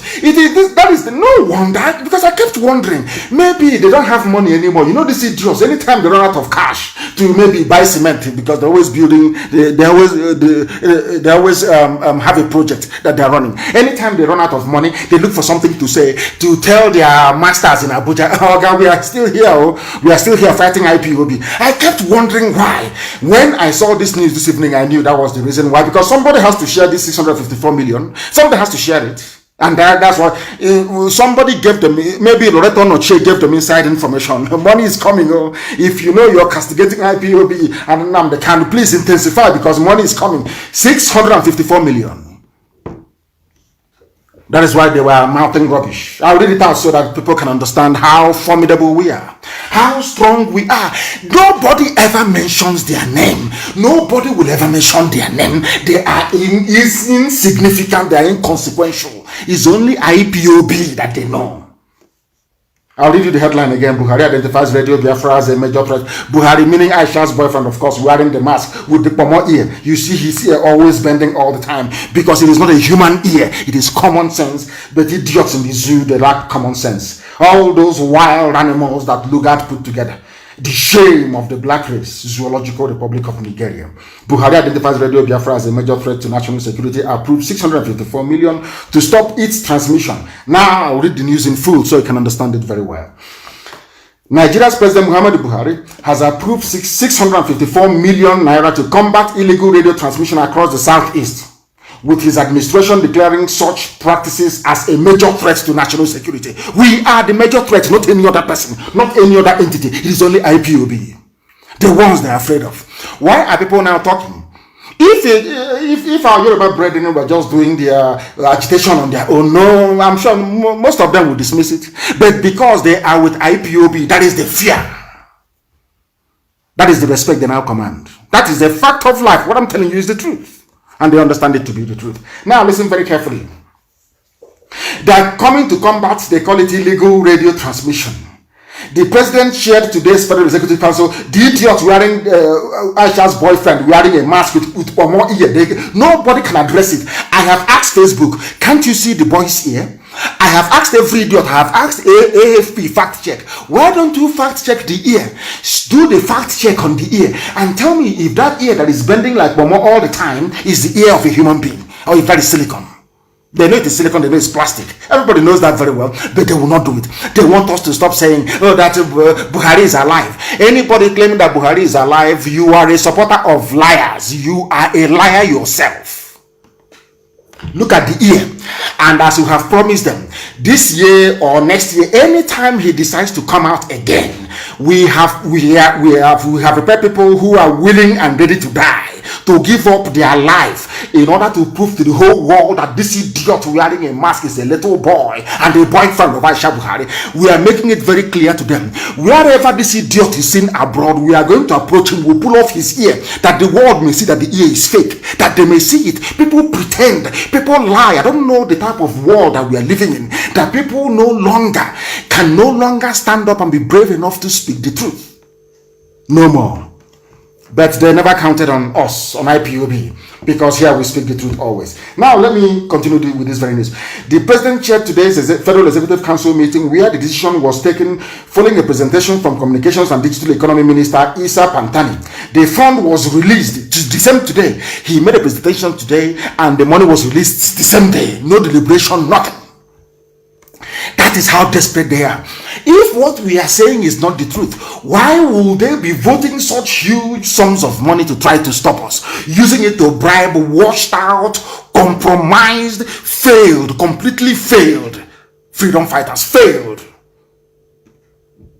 That is no wonder, because I kept wondering, maybe they don't have money anymore. You know, these idiots, anytime they run out of cash to maybe buy cement, because they're always building, they always have a project that they're running. Anytime they run out of money, they look for something to say, to tell their masters in Abuja, oh God, we are still here, we are still here fighting IPOB. I kept wondering why. When I saw this news this evening, I knew that was the reason why, because somebody has to share this 654 million. Somebody has to share it, and that's what somebody gave them. Maybe Loreto Noche gave them inside information. Money is coming. If you know you're castigating IPOB and Nnmdi, can you please intensify, because money is coming. 654 million. That is why they were mouthing rubbish. I'll read it out so that people can understand how formidable we are, how strong we are. Nobody ever mentions their name. Nobody will ever mention their name. They are insignificant. They are inconsequential. It's only IPOB that they know. I'll read you the headline again. Buhari identifies Radio Biafra as a major threat. Buhari, meaning Aisha's boyfriend, of course, wearing the mask with the pomo ear. You see his ear always bending all the time, because it is not a human ear. It is common sense. But idiots in the zoo, they lack common sense. All those wild animals that Lugard put together. The shame of the black race, Zoological Republic of Nigeria. Buhari identifies Radio Biafra as a major threat to national security, approved 654 million to stop its transmission. Now I'll read the news in full so you can understand it very well. Nigeria's President Muhammadu Buhari has approved 654 million naira to combat illegal radio transmission across the southeast, with his administration declaring such practices as a major threat to national security. We are the major threat, not any other person, not any other entity. It is only IPOB, the ones they are afraid of. Why are people now talking? If our Yoruba brethren were just doing their agitation on their own, no, I'm sure most of them would dismiss it. But because they are with IPOB, that is the fear. That is the respect they now command. That is the fact of life. What I'm telling you is the truth. And they understand it to be the truth. Now listen very carefully. They are coming to combat, they call it illegal radio transmission. The president shared today's Federal Executive Council, the idiot wearing Aisha's boyfriend wearing a mask with more ear. Nobody can address it. I have asked Facebook, can't you see the boy's ear? I have asked every idiot. I have asked AFP fact check. Why don't you fact check the ear? Do the fact check on the ear and tell me if that ear that is bending like Momo all the time is the ear of a human being, or if that is silicone. They know it is silicone, they know it's plastic. Everybody knows that very well, but they will not do it. They want us to stop saying, oh, that Buhari is alive. Anybody claiming that Buhari is alive, you are a supporter of liars. You are a liar yourself. Look at the ear, and as you have promised them, this year or next year, anytime he decides to come out again, we have prepared people who are willing and ready to die, to give up their life in order to prove to the whole world that this idiot wearing a mask is a little boy and a boyfriend of Aisha Buhari. We are making it very clear to them. Wherever this idiot is seen abroad, we are going to approach him. We'll pull off his ear, that the world may see that the ear is fake, that they may see it. People pretend, people lie. I don't know the type of world that we are living in, that people can no longer stand up and be brave enough to speak the truth. No more. But they never counted on us, on IPOB, because here we speak the truth always. Now, let me continue with this very news. The president chaired today's Federal Executive Council meeting, where the decision was taken following a presentation from Communications and Digital Economy Minister Isa Pantani. The fund was released the same today. He made a presentation today, and the money was released the same day. No deliberation, nothing. That is how desperate they are. If what we are saying is not the truth, why will they be voting such huge sums of money to try to stop us, using it to bribe washed out, compromised, failed, completely failed freedom fighters? Failed.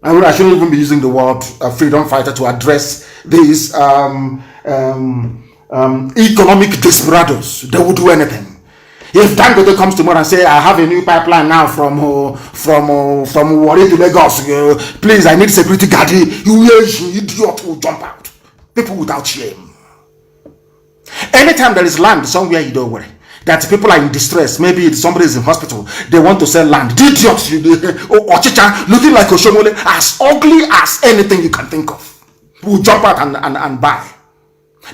I shouldn't even be using the word freedom fighter to address these economic desperados. They will do anything. If Dangote comes tomorrow and say, I have a new pipeline now from Warri to Lagos, please, I need security guard, you idiot will jump out. People without shame. Anytime there is land somewhere, you don't worry that people are in distress, maybe somebody is in hospital, they want to sell land. The idiots, Ochicha, looking like Oshomole, as ugly as anything you can think of, will jump out and buy.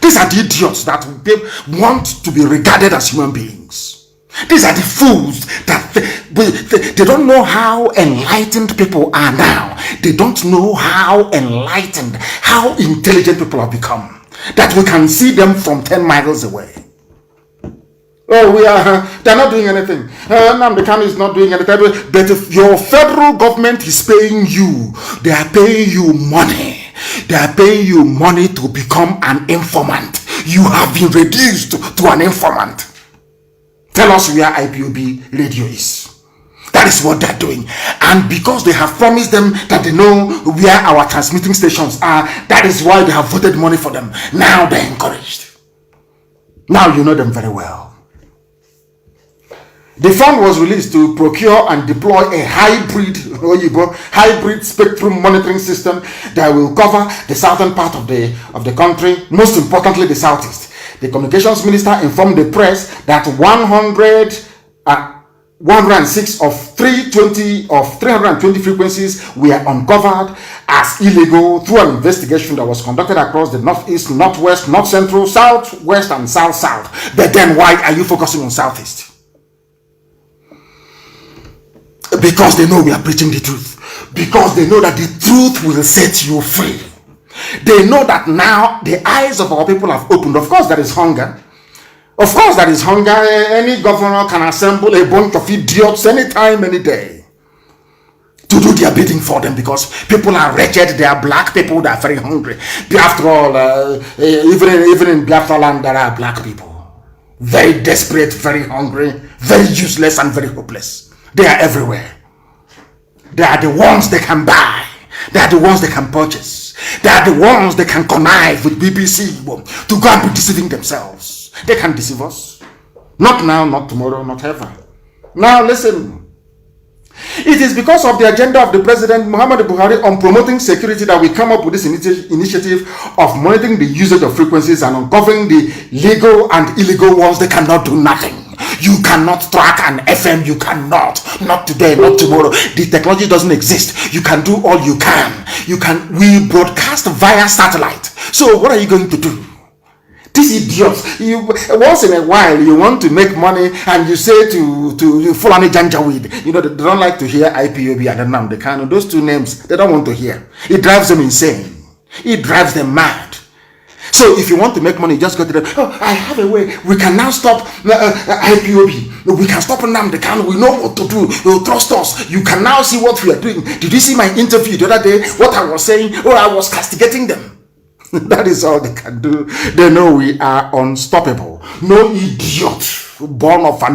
These are the idiots that want to be regarded as human beings. These are the fools that they don't know how enlightened people are now. They don't know how enlightened, how intelligent people have become, that we can see them from 10 miles away. Oh, they're not doing anything. Nnmdi Kanu is not doing anything. But if your federal government is paying you, they are paying you money. They are paying you money to become an informant. You have been reduced to an informant. Tell us where IPOB radio is. That is what they're doing. And because they have promised them that they know where our transmitting stations are, that is why they have voted money for them. Now they're encouraged. Now you know them very well. The fund was released to procure and deploy a hybrid spectrum monitoring system that will cover the southern part of the country, most importantly the southeast. The communications minister informed the press that 106 of 320 frequencies were uncovered as illegal through an investigation that was conducted across the northeast, northwest, north central, southwest, and south. But then why are you focusing on southeast? Because they know we are preaching the truth. Because they know that the truth will set you free. They know that now the eyes of our people have opened. Of course, there is hunger. Of course, there is hunger. Any governor can assemble a bunch of idiots anytime, any day to do their bidding for them, because people are wretched. They are black people that are very hungry. After all, even in Biafra land, there are black people. Very desperate, very hungry, very useless, and very hopeless. They are everywhere. They are the ones they can buy. They are the ones they can purchase. They are the ones they can connive with BBC to go and be deceiving themselves. They can deceive us. Not now, not tomorrow, not ever. Now listen. It is because of the agenda of the President Muhammadu Buhari on promoting security that we come up with this initiative of monitoring the usage of frequencies and uncovering the legal and illegal ones. They cannot do nothing. You cannot track an FM. You cannot. Not today, not tomorrow. The technology doesn't exist. You can do all you can. We broadcast via satellite. So what are you going to do? These idiots, once in a while you want to make money and you say to Fulani Janjaweed, they don't like to hear IPOB and Nnmdi Kanu. Those two names, they don't want to hear. It drives them insane. It drives them mad. So if you want to make money, just go to them. Oh, I have a way. We can now stop IPOB. We can stop Nnmdi Kanu. We know what to do. You trust us. You can now see what we are doing. Did you see my interview the other day? What I was saying? Oh, I was castigating them. That is all they can do. They know we are unstoppable. No idiot born of a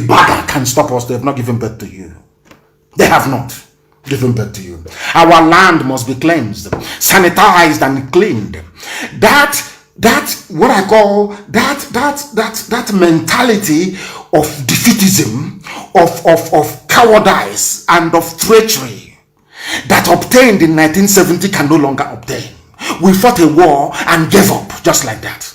bagger can stop us. They have not given birth to you. They have not given birth to you. Our land must be cleansed, sanitized, and cleaned. That what I call that mentality of defeatism, of cowardice, and of treachery that obtained in 1970 can no longer obtain. We fought a war and gave up just like that.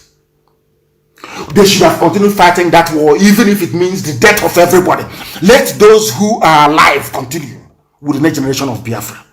They should have continued fighting that war, even if it means the death of everybody. Let those who are alive continue with the next generation of Biafra.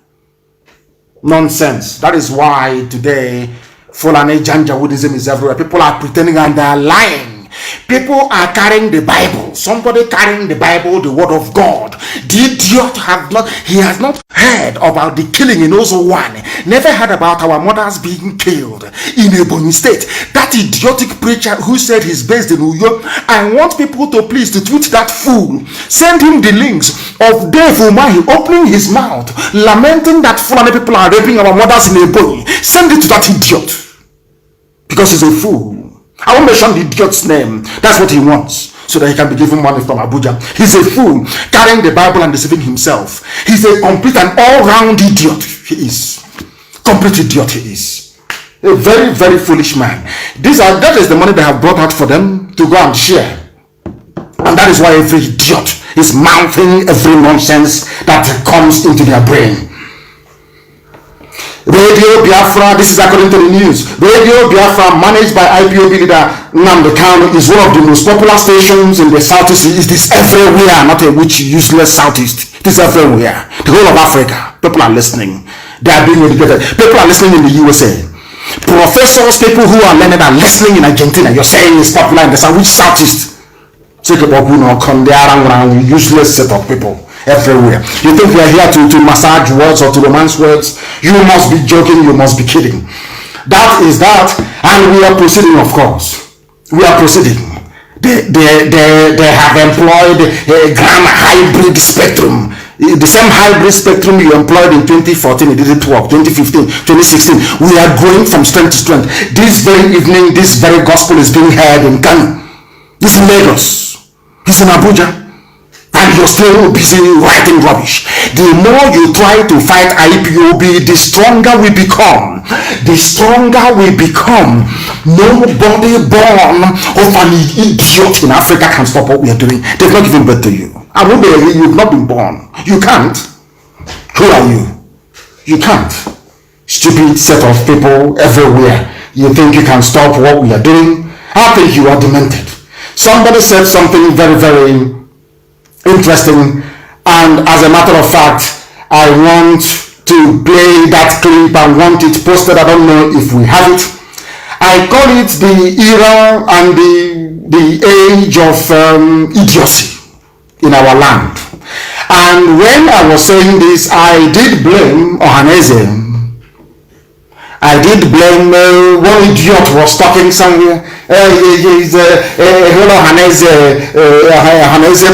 Nonsense. That is why today Fulani Janjaweedism is everywhere. People are pretending and they are lying People are carrying the Bible. Somebody carrying the Bible, the word of God. The idiot has not heard about the killing in Ozo-1. Never heard about our mothers being killed in Ebonyi State. That idiotic preacher who said he's based in New York. I want people to please to tweet that fool. Send him the links of Dave Umahi opening his mouth, lamenting that Fulani people are raping our mothers in Ebonyi. Send it to that idiot. Because he's a fool. I won't mention the idiot's name. That's what he wants, so that he can be given money from Abuja. He's a fool, carrying the Bible and deceiving himself. He's a complete and all-round idiot. He is. Complete idiot he is. A very, very foolish man. That is the money they have brought out for them to go and share. And that is why every idiot is mouthing every nonsense that comes into their brain. Radio Biafra, this is according to the news. Radio Biafra, managed by Ipob leader Nnmdi Kanu, is one of the most popular stations in the southeast. It is everywhere, not a which useless southeast. It is everywhere. The whole of Africa. People are listening. They are being educated. People are listening in the USA. Professors, people who are learned are listening in Argentina. You're saying it's popular in the south. Which southeast? Useless set of people everywhere. You think we are here to massage words or to romance words? You must be joking, you must be kidding. That is that, and we are proceeding, of course. We are proceeding. They have employed a grand hybrid spectrum. The same hybrid spectrum you employed in 2014, it didn't work. 2015, 2016. We are growing from strength to strength. This very evening, this very gospel is being heard in Kanu. It's in Lagos. It's in Abuja. And you're still busy writing rubbish. The more you try to fight Ipob, the stronger we become. The stronger we become. Nobody born of an idiot in Africa can stop what we are doing. They've not given birth to you. I won't believe you've not been born. You can't. Who are you? You can't. Stupid set of people everywhere. You think you can stop what we are doing? I think you are demented. Somebody said something very, very interesting, and as a matter of fact, I want to play that clip. I want it posted. I don't know if we have it. I call it the era and the age of idiocy in our land. And when I was saying this, I did blame Ohaneze. I did blame one idiot was talking somewhere. He's Ohaneze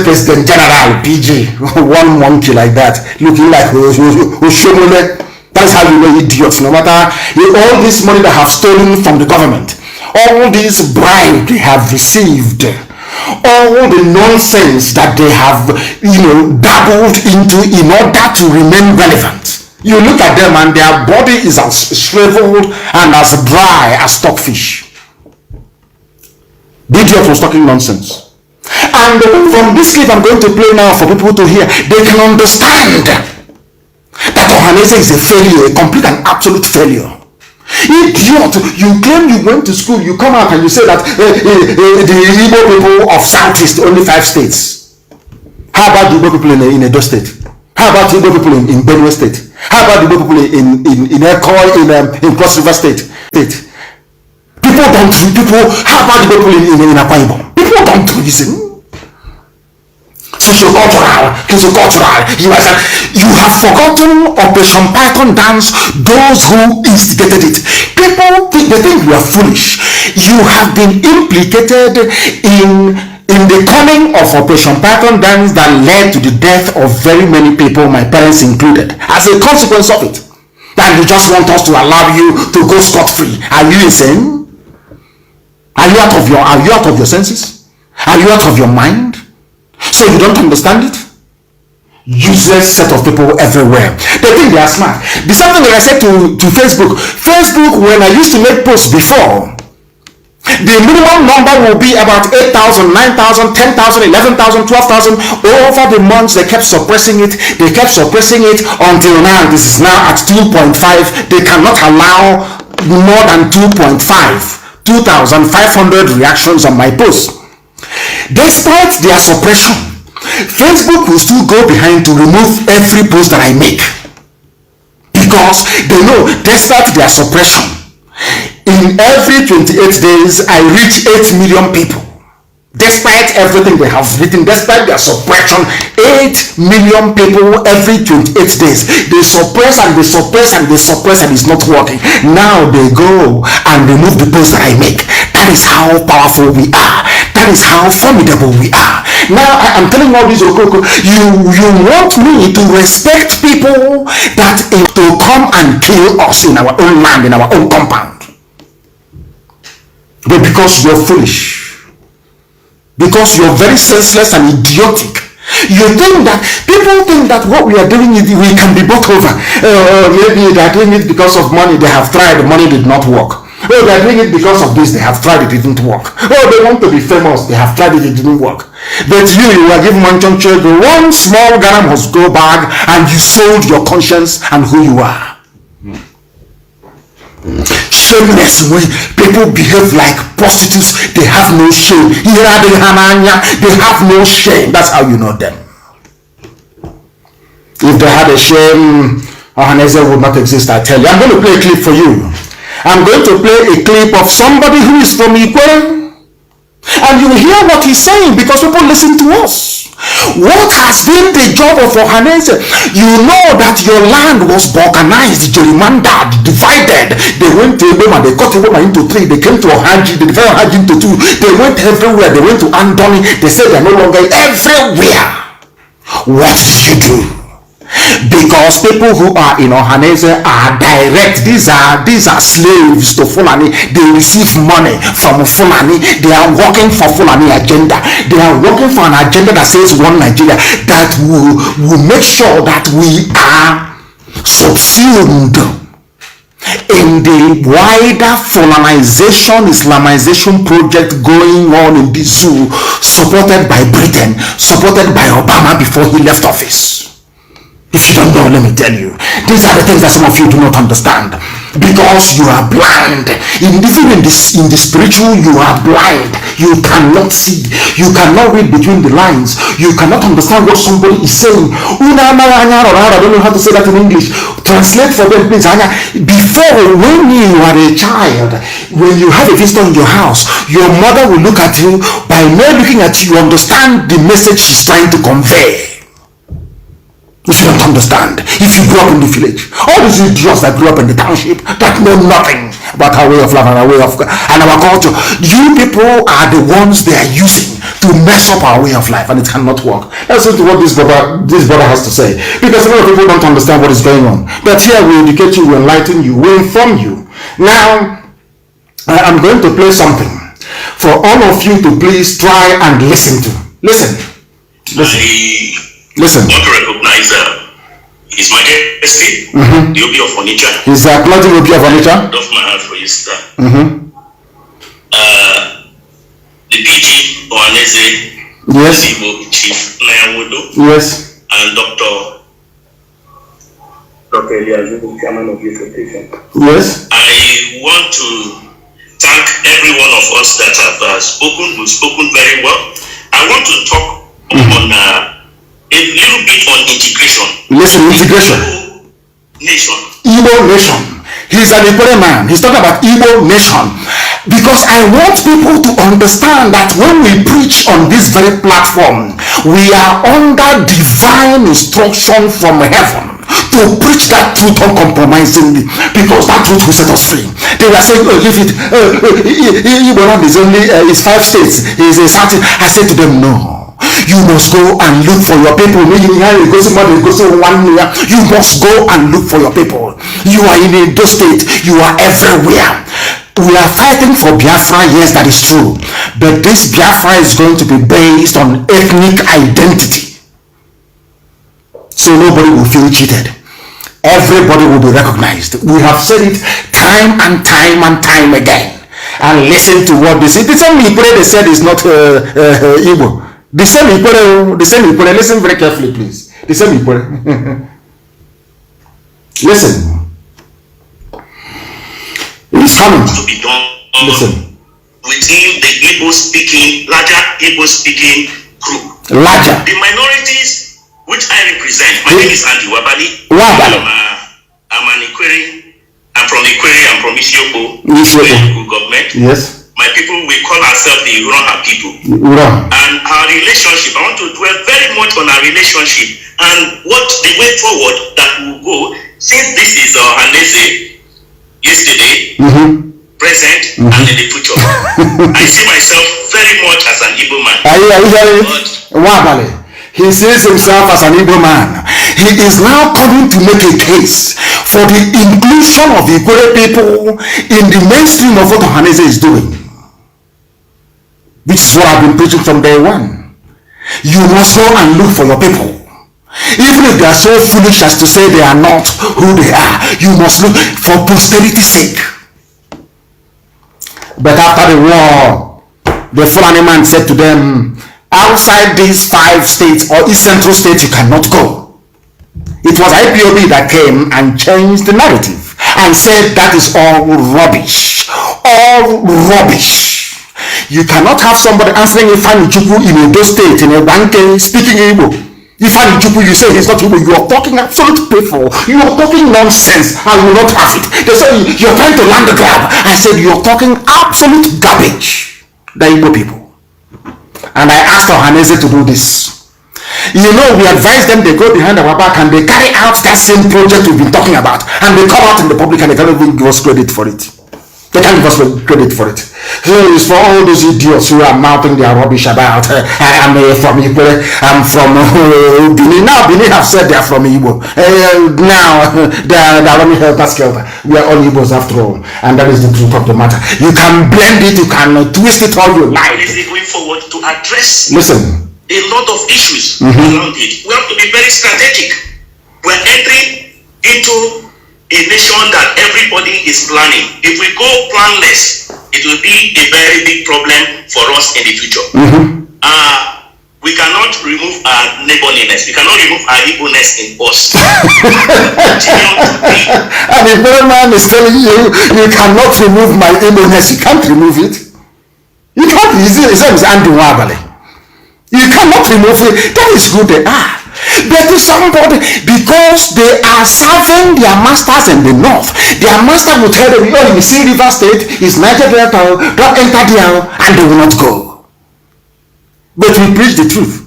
President General PG, one monkey like that, looking like Oshomole. That's how you know idiots. No matter all this money they have stolen from the government, all this bribe they have received, all the nonsense that they have, dabbled into in order to remain relevant. You look at them and their body is as shriveled and as dry as stockfish. The idiot was talking nonsense. And from this clip I'm going to play now for people to hear, they can understand that Ohaneze is a failure, a complete and absolute failure. Idiot, you claim you went to school, you come out and you say that the Igbo people of Southeast, only 5 states. How about the Igbo people in Edo State? How about the Igbo people in Benue State? How about the Igbo people in Ekoi, in Cross River State? People don't, how about the people in Akwa Ibom? People don't reason. Sociocultural, you have forgotten Operation Python dance, those who instigated it. People they think we are foolish. You have been implicated in the coming of Operation Python dance that led to the death of very many people, my parents included, as a consequence of it. And you just want us to allow you to go scot-free. Are you insane? Are you out of your senses? Are you out of your mind? So you don't understand it? Useless set of people everywhere. They think they are smart. The same thing that I said to Facebook. Facebook, when I used to make posts before, the minimum number will be about 8,000, 9,000, 10,000, 11,000, 12,000. Over the months, they kept suppressing it. They kept suppressing it until now. This is now at 2.5. They cannot allow more than 2.5. 2,500 reactions on my post. Despite their suppression, Facebook will still go behind to remove every post that I make, because they know, despite their suppression, in every 28 days I reach 8 million people. Despite everything they have written, despite their suppression, 8 million people every 28 days, they suppress and they suppress and they suppress and it's not working. Now they go and remove the posts that I make. That is how powerful we are. That is how formidable we are. Now I'm telling all these Okoko, you want me to respect people that to come and kill us in our own land, in our own compound. But because you're foolish, because you're very senseless and idiotic, you think that people think that what we are doing we can be bought over. Maybe they are doing it because of money. They have tried, the money did not work. Oh, they are doing it because of this. They have tried, it didn't work. Oh, they want to be famous. They have tried it didn't work. But you are given one small Ghana must go back, and you sold your conscience and who you are. Shameless way people behave like prostitutes. They have no shame. They have no shame. That's how you know them. If they had a shame, Ohaneze would not exist. I tell you. I'm going to play a clip for you. I'm going to play a clip of somebody who is from Ipob, and you hear what he's saying because people listen to us. What has been the job of Ohaneze? You know that your land was organized, gerrymandered, divided. They went to Eboma, they cut Eboma into 3. They came to Ohaji, they divided Ohaji into 2. They went everywhere. They went to Andoni. They said they're no longer everywhere. What did you do? Because people who are in Ohaneze are direct. These are slaves to Fulani. They receive money from Fulani. They are working for Fulani agenda. They are working for an agenda that says one Nigeria, that will make sure that we are subsumed in the wider Fulanization, Islamization project going on in the zoo, supported by Britain, supported by Obama before he left office. If you don't know, let me tell you, these are the things that some of you do not understand, because you are blind. Even in the spiritual, you are blind. You cannot see. You cannot read between the lines. You cannot understand what somebody is saying. I don't know how to say that in English. Translate for them, please. Before, when you are a child, when you have a visitor in your house, your mother will look at you. By mere looking at you, you understand the message she's trying to convey. If you don't understand, if you grew up in the village, all these idiots that grew up in the township that know nothing about our way of life and our way of and our culture, you people are the ones they are using to mess up our way of life, and it cannot work. Listen to what this brother has to say, because a lot of people don't understand what is going on. But here we educate you, we enlighten you, we inform you. Now, I'm going to play something for all of you to please try and listen to. Listen. Listen. Want to recognize His Majesty, the Obi of Onitsha. He's the acknowledging Obi of Onitsha. Off my heart for you, sir. The PG Ohaneze, yes. Chief Nayamudo, yes. And Dr. Eliazu, Chairman of the Association. Yes. I want to thank every one of us that have spoken. We've spoken very well. I want to talk on a little bit on integration. Listen, integration. Igbo nation. He's an Ipob man. He's talking about Igbo nation. Because I want people to understand that when we preach on this very platform, we are under divine instruction from heaven to preach that truth uncompromisingly, because that truth will set us free. They were saying, oh, leave it. Igbo land is only is 5 states. Is a certain. I said to them, no. You must go and look for your people. You must go and look for your people. You are in Edo State. You are everywhere. We are fighting for Biafra. Yes, that is true. But this Biafra is going to be based on ethnic identity. So nobody will feel cheated. Everybody will be recognized. We have said it time and time and time again. And listen to what they say. The same Ipob they said is not Igbo. The same Ipob, listen very carefully, please. The same Ipob. Listen. It's coming. To be done. Listen. Within the larger Igbo-speaking group. Larger. The minorities which I represent, my name is Andy Wabali. I'm an Ikwere. I'm from Ikwere. I'm from Isiokpo. Government. Yes. My my people, we call ourselves the Uroha people. And our relationship, I want to dwell very much on our relationship and what the way forward that will go, since this is Hanese yesterday, present, and in the future. I see myself very much as an Igbo man. He sees himself as an Igbo man. He is now coming to make a case for the inclusion of Igbo people in the mainstream of what Hanese is doing. Which is what I've been preaching from day one. You must go and look for your people. Even if they are so foolish as to say they are not who they are, you must look for posterity's sake. But after the war, the Fulani man said to them, outside these 5 states or East Central states, you cannot go. It was Ipob that came and changed the narrative and said that is all rubbish. All rubbish. You cannot have somebody answering Ifani Chukwu in Edo State, in a banke, speaking Igbo. Ifani Chukwu, you say he's not Igbo, you are talking absolute paper. You are talking nonsense. I will not have it. They say you're trying to land the grab. I said you're talking absolute garbage. The Igbo people. And I asked Ohaneze to do this. You know, we advise them, they go behind our back and they carry out that same project we've been talking about. And they come out in the public and they can't even give us credit for it. They can't give us credit for it. So it's for all those idiots who are mouthing their rubbish about, I am from Igbo, I'm from Benin. Now Benin have said they are from Igbo. Now they are running helter-skelter. We are all Igbos after all. And that is the truth of the matter. You can blend it, you can twist it all you like. Going forward to address Listen. a lot of issues around it. We have to be very strategic. We're entering into a nation that everybody is planning. If we go planless, it will be a very big problem for us in the future. We cannot remove our neighborliness. We cannot remove our Igbo-ness in us. And if no man is telling you, you cannot remove my Igbo-ness, you can't remove it. You can't. His name is Andy Wabale. You cannot remove it. That is who they are. But to somebody, because they are serving their masters in the north, their master will tell them, oh, you see River State is Niger Delta, don't enter there, and they will not go. But we preach the truth.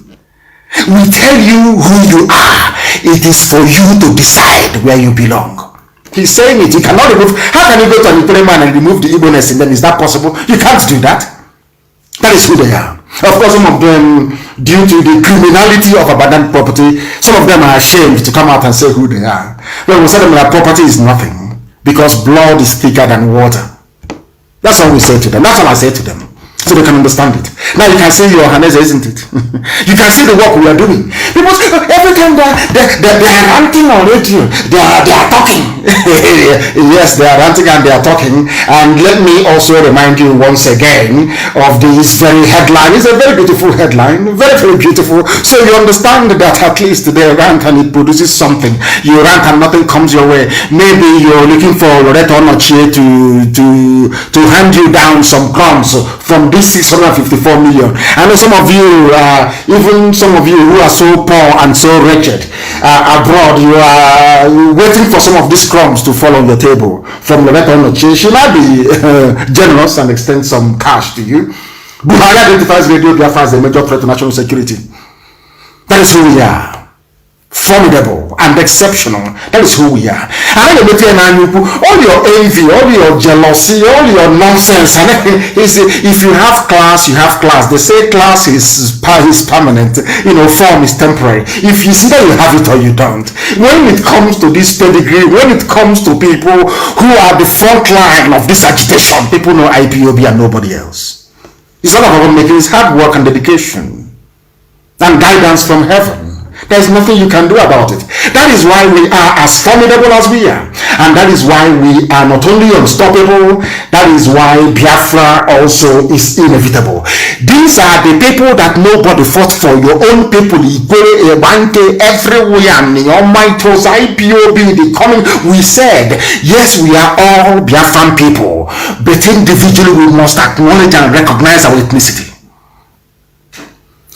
We tell you who you are. It is for you to decide where you belong. He's saying it. You cannot remove. How can you go to an Ipob man and remove the Igbo-ness in them? Is that possible? You can't do that. That is who they are. Of course, some of them, due to the criminality of abandoned property, some of them are ashamed to come out and say who they are. Well, we say them that property is nothing because blood is thicker than water. That's all we say to them. That's all I say to them. So they can understand it. Now you can see your Hanese, isn't it? You can see the work we are doing. Because every time they are ranting on radio, they are talking. Yes, they are ranting and they are talking. And let me also remind you once again of this very headline. It's a very beautiful headline. Very, very beautiful. So you understand that at least they rant and it produces something. You rant and nothing comes your way. Maybe you're looking for Loretta Onochie to hand you down some crumbs from this 654 million. I know some of you, even some of you who are so poor and so wretched abroad, you are waiting for some of these crumbs to fall on your table from Loretta Onochie. She might be generous and extend some cash to you. Buhari identifies Radio Biafra as a major threat to national security. That is who we are. Formidable and exceptional. That is who we are. All your envy, all your jealousy, all your nonsense. And if you have class, you have class. They say class is permanent. Form is temporary. If you see that, you have it or you don't. When it comes to this pedigree, when it comes to people who are the front line of this agitation, people know Ipob and nobody else. It's all about making his hard work and dedication and guidance from heaven. There's nothing you can do about it. That is why we are as formidable as we are. And that is why we are not only unstoppable, that is why Biafra also is inevitable. These are the people that nobody fought for. Your own people, everywhere, Almighty Ipob, the coming. We said, yes, we are all Biafran people, but individually we must acknowledge and recognize our ethnicity.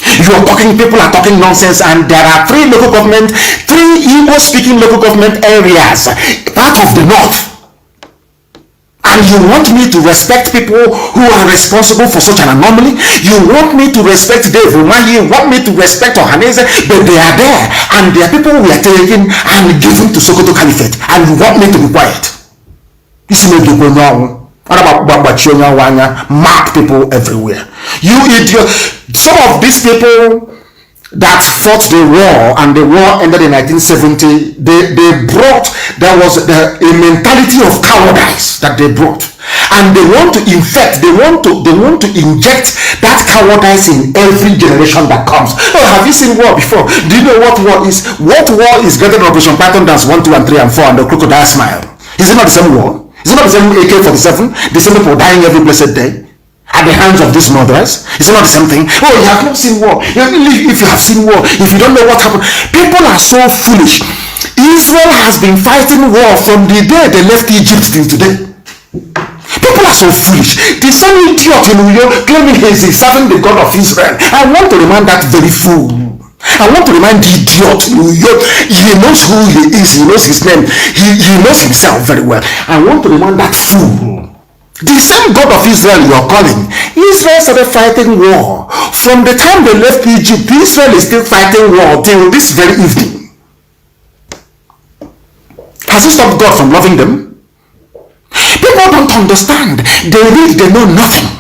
People are talking nonsense, and there are three Igbo-speaking local government areas, part of the north, and And you want me to respect people who are responsible for such an anomaly? You want me to respect Dave Umahi, you want me to respect Ohaneze, but they are there, and they are people we are taking and giving to Sokoto Caliphate, and you want me to be quiet? This is not wrong. Mark people everywhere. You idiot. Some of these people that fought the war, and the war ended in 1970, there was a mentality of cowardice that they brought, and they want to inject that cowardice in every generation that comes. Oh, have you seen war before? Do you know what war is? What war is greater than Operation Python Dance 1, 2, and 3, and 4, and the crocodile smile? Is it not the same war? Is it not the same AK-47? The same people dying every blessed day at the hands of these murderers? Is it not the same thing? Oh, you have not seen war. If you have seen war, if you don't know what happened, people are so foolish. Israel has been fighting war from the day they left Egypt till today. People are so foolish. The same idiot in New York claiming he is serving the God of Israel. I want to remind that very fool. I want to remind the idiot in New York. He knows who he is. He knows his name. He knows himself very well. I want to remind that fool. The same God of Israel you are calling. Israel started fighting war. From the time they left Egypt, Israel is still fighting war till this very evening. Has it stopped God from loving them? People don't understand. They know nothing.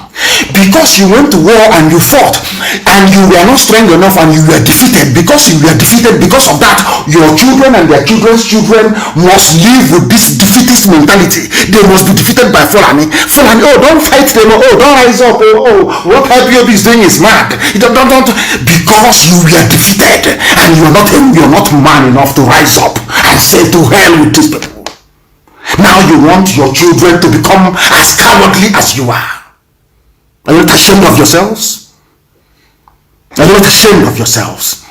Because you went to war and you fought, and you were not strong enough, and you were defeated. Because you were defeated, because of that, your children and their children's children must live with this defeatist mentality. They must be defeated by Fulani. Fulani, oh, don't fight them. Oh, don't rise up. Oh, what Ipob is doing is mad. Don't. Because you were defeated, and you're not man enough to rise up and say to hell with these people. Now you want your children to become as cowardly as you are. Are you not ashamed of yourselves? Are you not ashamed of yourselves?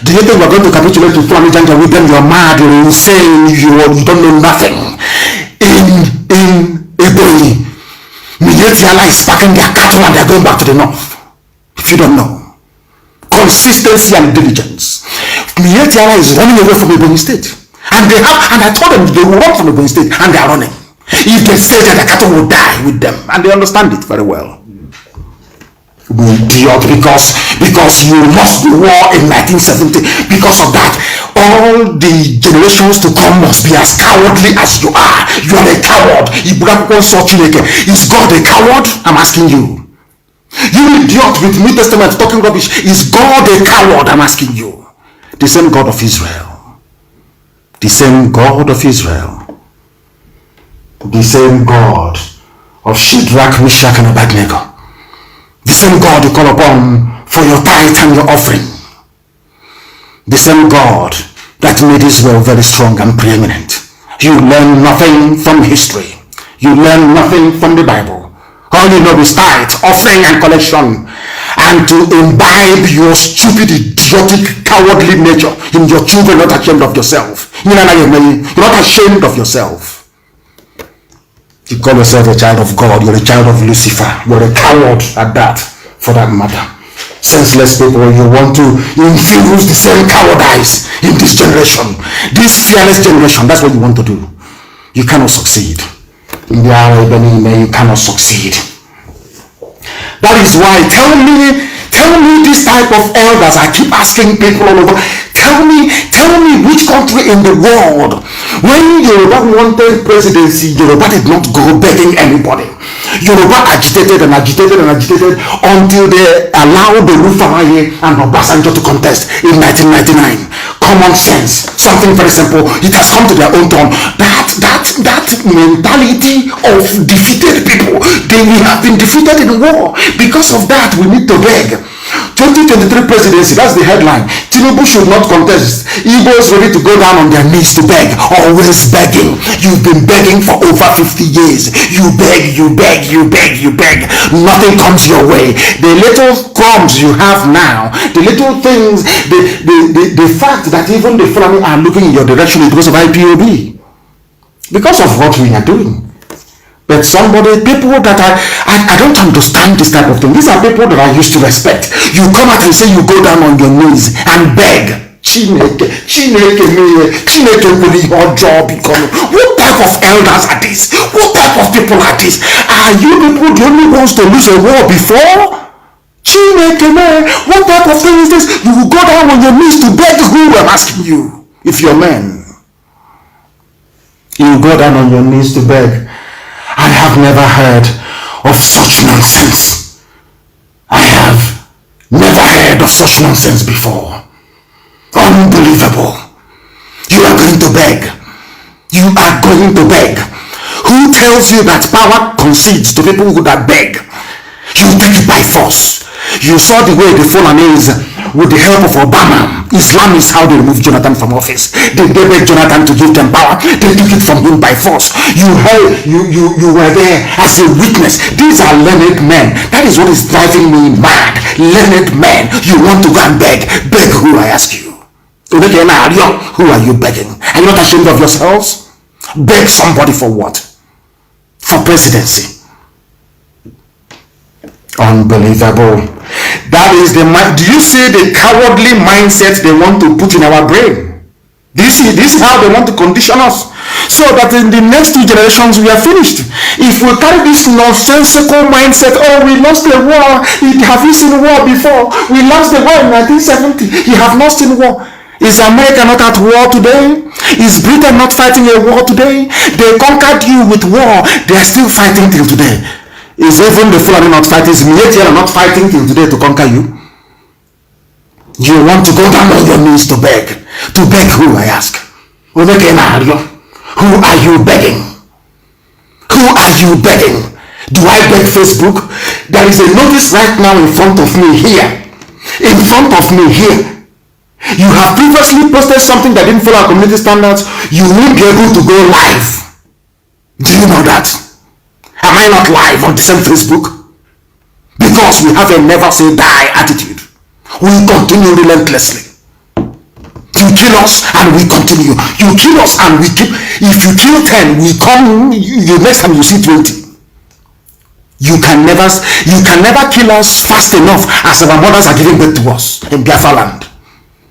Do you think we're going to capitulate to Fulani Janja with them? You're mad, you're insane, you don't know nothing. In Ebonyi, Mietiala is packing their cattle and they're going back to the north. If you don't know. Consistency and diligence. Mietiala is running away from Ebonyi State. And I told them they will run from Ebonyi State, and they are running. If they say that the cattle will die with them, and they understand it very well. Idiot, because you lost the war in 1970. Because of that, all the generations to come must be as cowardly as you are. You are a coward. Is God a coward? I'm asking you. You idiot with New Testament talking rubbish. Is God a coward? I'm asking you. The same God of Israel. The same God of Israel. The same God of Shadrach, Meshach, and Abednego. The same God you call upon for your tithe and your offering. The same God that made Israel very strong and preeminent. You learn nothing from history. You learn nothing from the Bible. All you know is tithe, offering, and collection. And to imbibe your stupid, idiotic, cowardly nature in your children, not ashamed of yourself. You're not ashamed of yourself. You call yourself a child of God. You're a child of Lucifer. You're a coward at that, for that matter. Senseless people, you want to infuse the same cowardice in this generation. This fearless generation, that's what you want to do. You cannot succeed. In the Arabian, you cannot succeed. That is why, tell me this type of elders. I keep asking people all over. Tell me which country in the world, when Yoruba wanted presidency, Yoruba did not go begging anybody. Yoruba agitated until they allowed the Rufamaye and Obasanjo to contest in 1999. Common sense, something very simple. It has come to their own turn. That mentality of defeated people, we have been defeated in war. Because of that, we need to beg. 2023 presidency, that's the headline. Tinubu should not contest. Igbos ready to go down on their knees to beg. Always begging. You've been begging for over 50 years. You beg. Nothing comes your way. The little crumbs you have now, the little things, the fact that even the Fulani are looking in your direction is because of IPOB. Because of what we are doing. But people that I don't understand this type of thing. These are people that I used to respect. You come out and say you go down on your knees and beg. What type of elders are these? What type of people are these? Are you people the only ones to lose a war before? What type of thing is this? You will go down on your knees to beg who? I'm asking you. If you're men, you will go down on your knees to beg. I have never heard of such nonsense. I have never heard of such nonsense before. Unbelievable. You are going to beg. You are going to beg. Who tells you that power concedes to people who that beg? You take it by force. You saw the way the Fulanese, with the help of Obama, Islam is how they removed Jonathan from office. They beg Jonathan to give them power. They took it from him by force. You were there as a witness. These are learned men. That is what is driving me mad. Learned men. You want to go and beg. Beg who, I ask you? Who are you begging? Are you not ashamed of yourselves? Beg somebody for what? For presidency. Unbelievable. That is the mind. Do you see the cowardly mindset they want to put in our brain? Do you see? This is how they want to condition us, so that in the next 2 generations we are finished. If we carry this nonsensical mindset, oh, we lost the war. Have you seen war before? We lost the war in 1970. You have not seen war. Is America not at war today? Is Britain not fighting a war today? They conquered you with war. They are still fighting till today. Is even the Fulani not fighting? Is Military not fighting till today to conquer you? You want to go down on your knees to beg. To beg who, I ask? Who are you begging? Who are you begging? Do I beg Facebook? There is a notice right now in front of me here. In front of me here. You have previously posted something that didn't follow our community standards. You won't be able to go live. Do you know that? Am I not live on the same Facebook? Because we have a never say die attitude. We continue relentlessly. You kill us and we continue. You kill us and we keep. If you kill 10, we come. You next time you see 20. You can never kill us fast enough as our mothers are giving birth to us in Biafra land.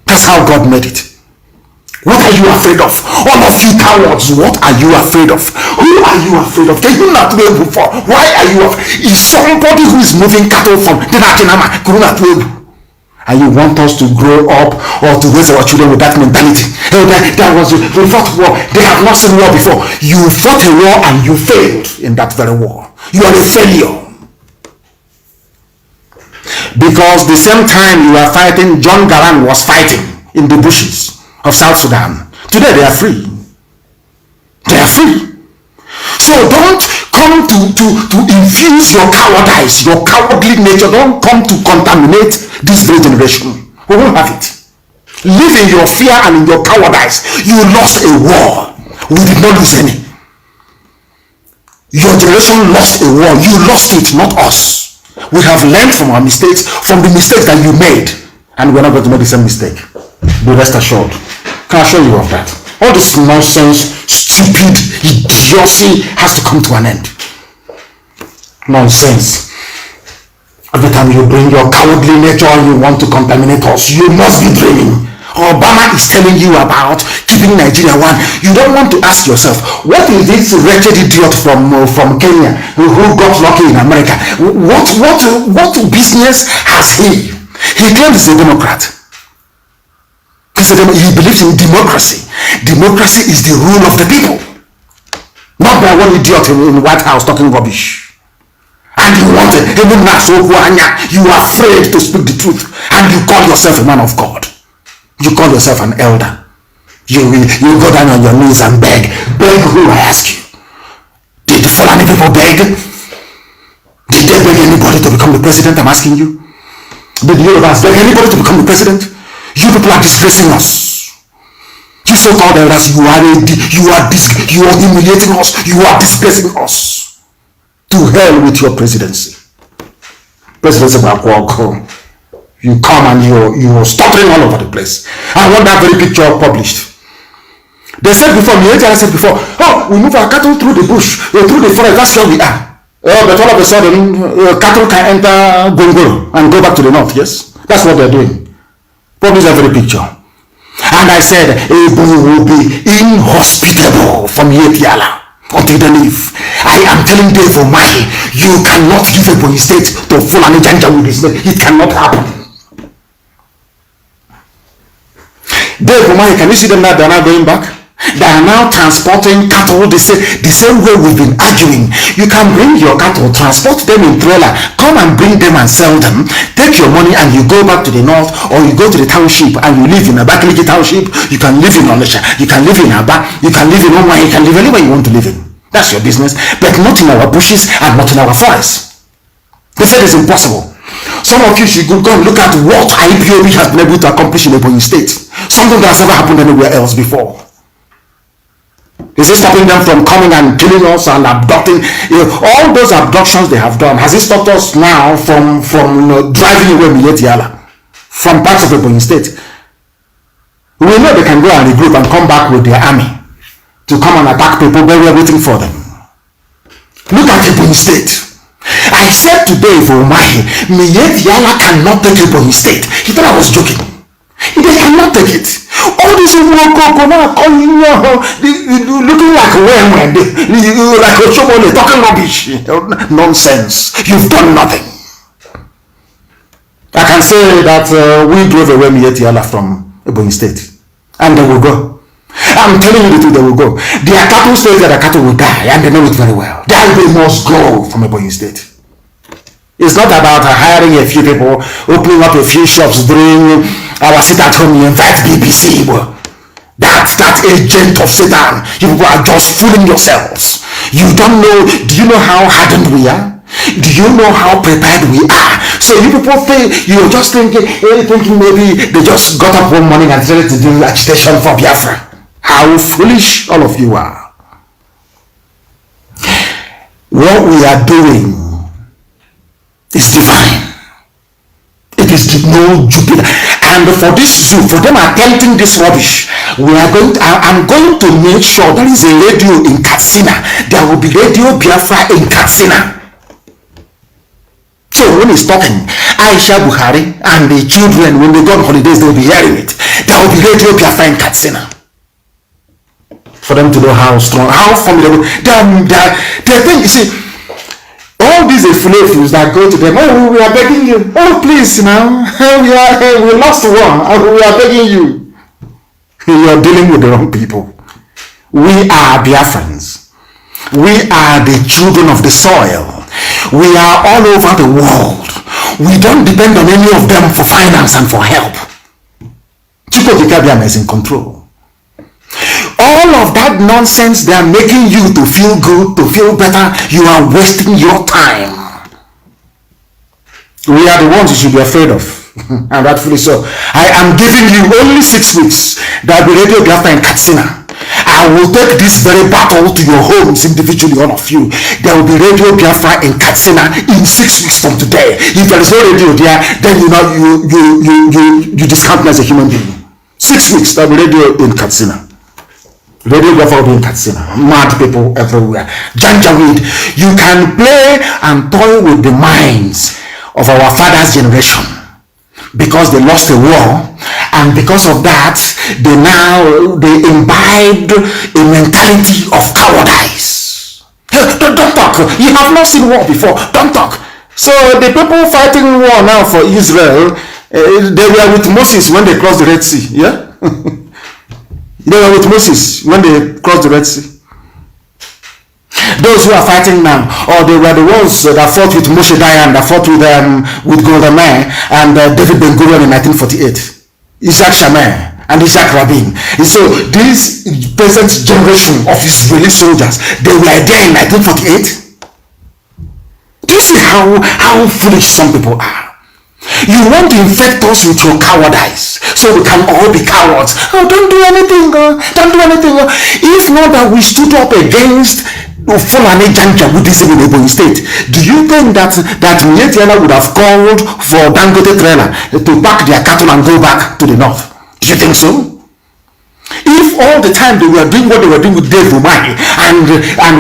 That's how God made it. What are you afraid of? All of you cowards, what are you afraid of? Who are you afraid of? Can you not be able for? Why are you afraid? Is somebody who is moving cattle from the Natinama, and you want us to grow up or to raise our children with that mentality? That was we fought war. They have not seen war before. You fought a war and you failed in that very war. You are a failure. Because the same time you are fighting, John Garang was fighting in the bushes of South Sudan. Today they are free. They are free. So don't come to infuse your cowardice, your cowardly nature. Don't come to contaminate this great generation. We won't have it. Live in your fear and in your cowardice. You lost a war. We did not lose any. Your generation lost a war. You lost it, not us. We have learned from our mistakes, from the mistakes that you made, and we're not going to make the same mistake. Be rest assured. Can I assure you of that? All this nonsense, stupid idiocy has to come to an end. Nonsense. Every time you bring your cowardly nature and you want to contaminate us, you must be dreaming. Obama is telling you about keeping Nigeria one. You don't want to ask yourself, what is this wretched idiot from Kenya who got lucky in America? What business has he? He claims he's a Democrat. He believes in democracy. Democracy is the rule of the people, not by one idiot in the White House talking rubbish. And you want it, you are afraid to speak the truth, and you call yourself a man of God. You call yourself an elder. You go down on your knees and beg. Beg who, I ask you? Did the Fulani people beg? Did they beg anybody to become the president? I'm asking you. Did the Yorubas beg anybody to become the president? You people are disgracing us. You so-called elders, you are humiliating us. You are disgracing us. To hell with your presidency. Presidency will you come and you're stuttering all over the place. I want that very picture published. They said before, military said before, oh, we move our cattle through the bush, through the forest, that's where we are. But all of a sudden, cattle can enter Gongoro and go back to the north, yes? That's what they're doing. Publish that very picture. And I said, Ebo will be inhospitable from Yetiala until they leave. I am telling Dave Omai, you cannot give Ebonyi State to Fulani Janja with this name. It cannot happen. Dave Omai, can you see them now? They're not going back. They are now transporting cattle the same way we've been arguing. You can bring your cattle, transport them in trailer, come and bring them and sell them, take your money and you go back to the north, or you go to the township and you live in a Abakaliki township. You can live in Onisha, you can live in Aba, you can live in Omai, you can live anywhere you want to live in. That's your business, but not in our bushes and not in our forests. They said it's impossible. Some of you should go and look at what IPOB has been able to accomplish in Ebonyi State. Something that has never happened anywhere else before. Is it stopping them from coming and killing us and abducting? All those abductions they have done, has it stopped us now from driving away Mietiala from parts of Ebonyi State? We know they can go and regroup and come back with their army to come and attack people, but we are waiting for them. Look at Ebonyi State. I said today for Umahi, Mietiala cannot take Ebonyi State. He thought I was joking. They cannot take it. All these people looking like when like a showman talking rubbish, nonsense. You've done nothing. I can say that we drove away Mietiala from Ebonyi State, and they will go. I'm telling you the truth, they will go. Their cattle states that the cattle will die, and they know it very well. They must go from Ebonyi State. It's not about hiring a few people, opening up a few shops, doing our sit at home, you invite BBC. That agent of Satan. You people are just fooling yourselves. You don't know. Do you know how hardened we are? Do you know how prepared we are? So you people think, you're just thinking maybe they just got up one morning and decided to do agitation for Biafra. How foolish all of you are. What we are doing is divine. It is no Jupiter. And for this zoo, for them attempting this rubbish, I'm going to make sure there is a radio in Katsina. There will be Radio Biafra in Katsina. So when he's talking, Aisha Buhari and the children, when they go on holidays, they'll be hearing it. There will be Radio Biafra in Katsina. For them to know how strong, how formidable. They think, you see, all these affiliates that go to them, oh, we are begging you, oh please now, we lost one, we are begging you. You are dealing with the wrong people. We are Biafrans. We are the children of the soil. We are all over the world. We don't depend on any of them for finance and for help. Chico Dikabiam is in control. All of that nonsense they are making you to feel good, to feel better, you are wasting your time. We are the ones you should be afraid of. And rightfully so. I am giving you only 6 weeks. There will be Radio Biafra in Katsina. I will take this very battle to your homes individually, all of you. There will be Radio Biafra in Katsina in 6 weeks from today. If there is no radio there, then you discount me as a human being. 6 weeks, there will be radio in Katsina. Radio Biafra will be in Katsina. Mad people everywhere. Janjaweed. You can play and toy with the minds of our father's generation because they lost a war, and because of that they imbibed a mentality of cowardice. Don't talk. You have not seen war before. Don't talk. So the people fighting war now for Israel, they were with Moses when they crossed the Red Sea. Yeah. They were with Moses when they crossed the Red Sea. Those who are fighting now, or they were the ones that fought with Moshe Dayan, that fought with Golda Meir and David Ben Gurion in 1948, Isaac Shamir and Isaac Rabin. And so this present generation of Israeli soldiers, they were there in 1948. Do you see how foolish some people are? You want to infect us with your cowardice so we can all be cowards. Oh, don't do anything. Don't do anything. If not that we stood up against Fulani Janja with this in Ebonyi State, do you think that Mietiala would have called for Dangote trailer to pack their cattle and go back to the north? Do you think so? If all the time they were doing what they were doing with Dave Umahi and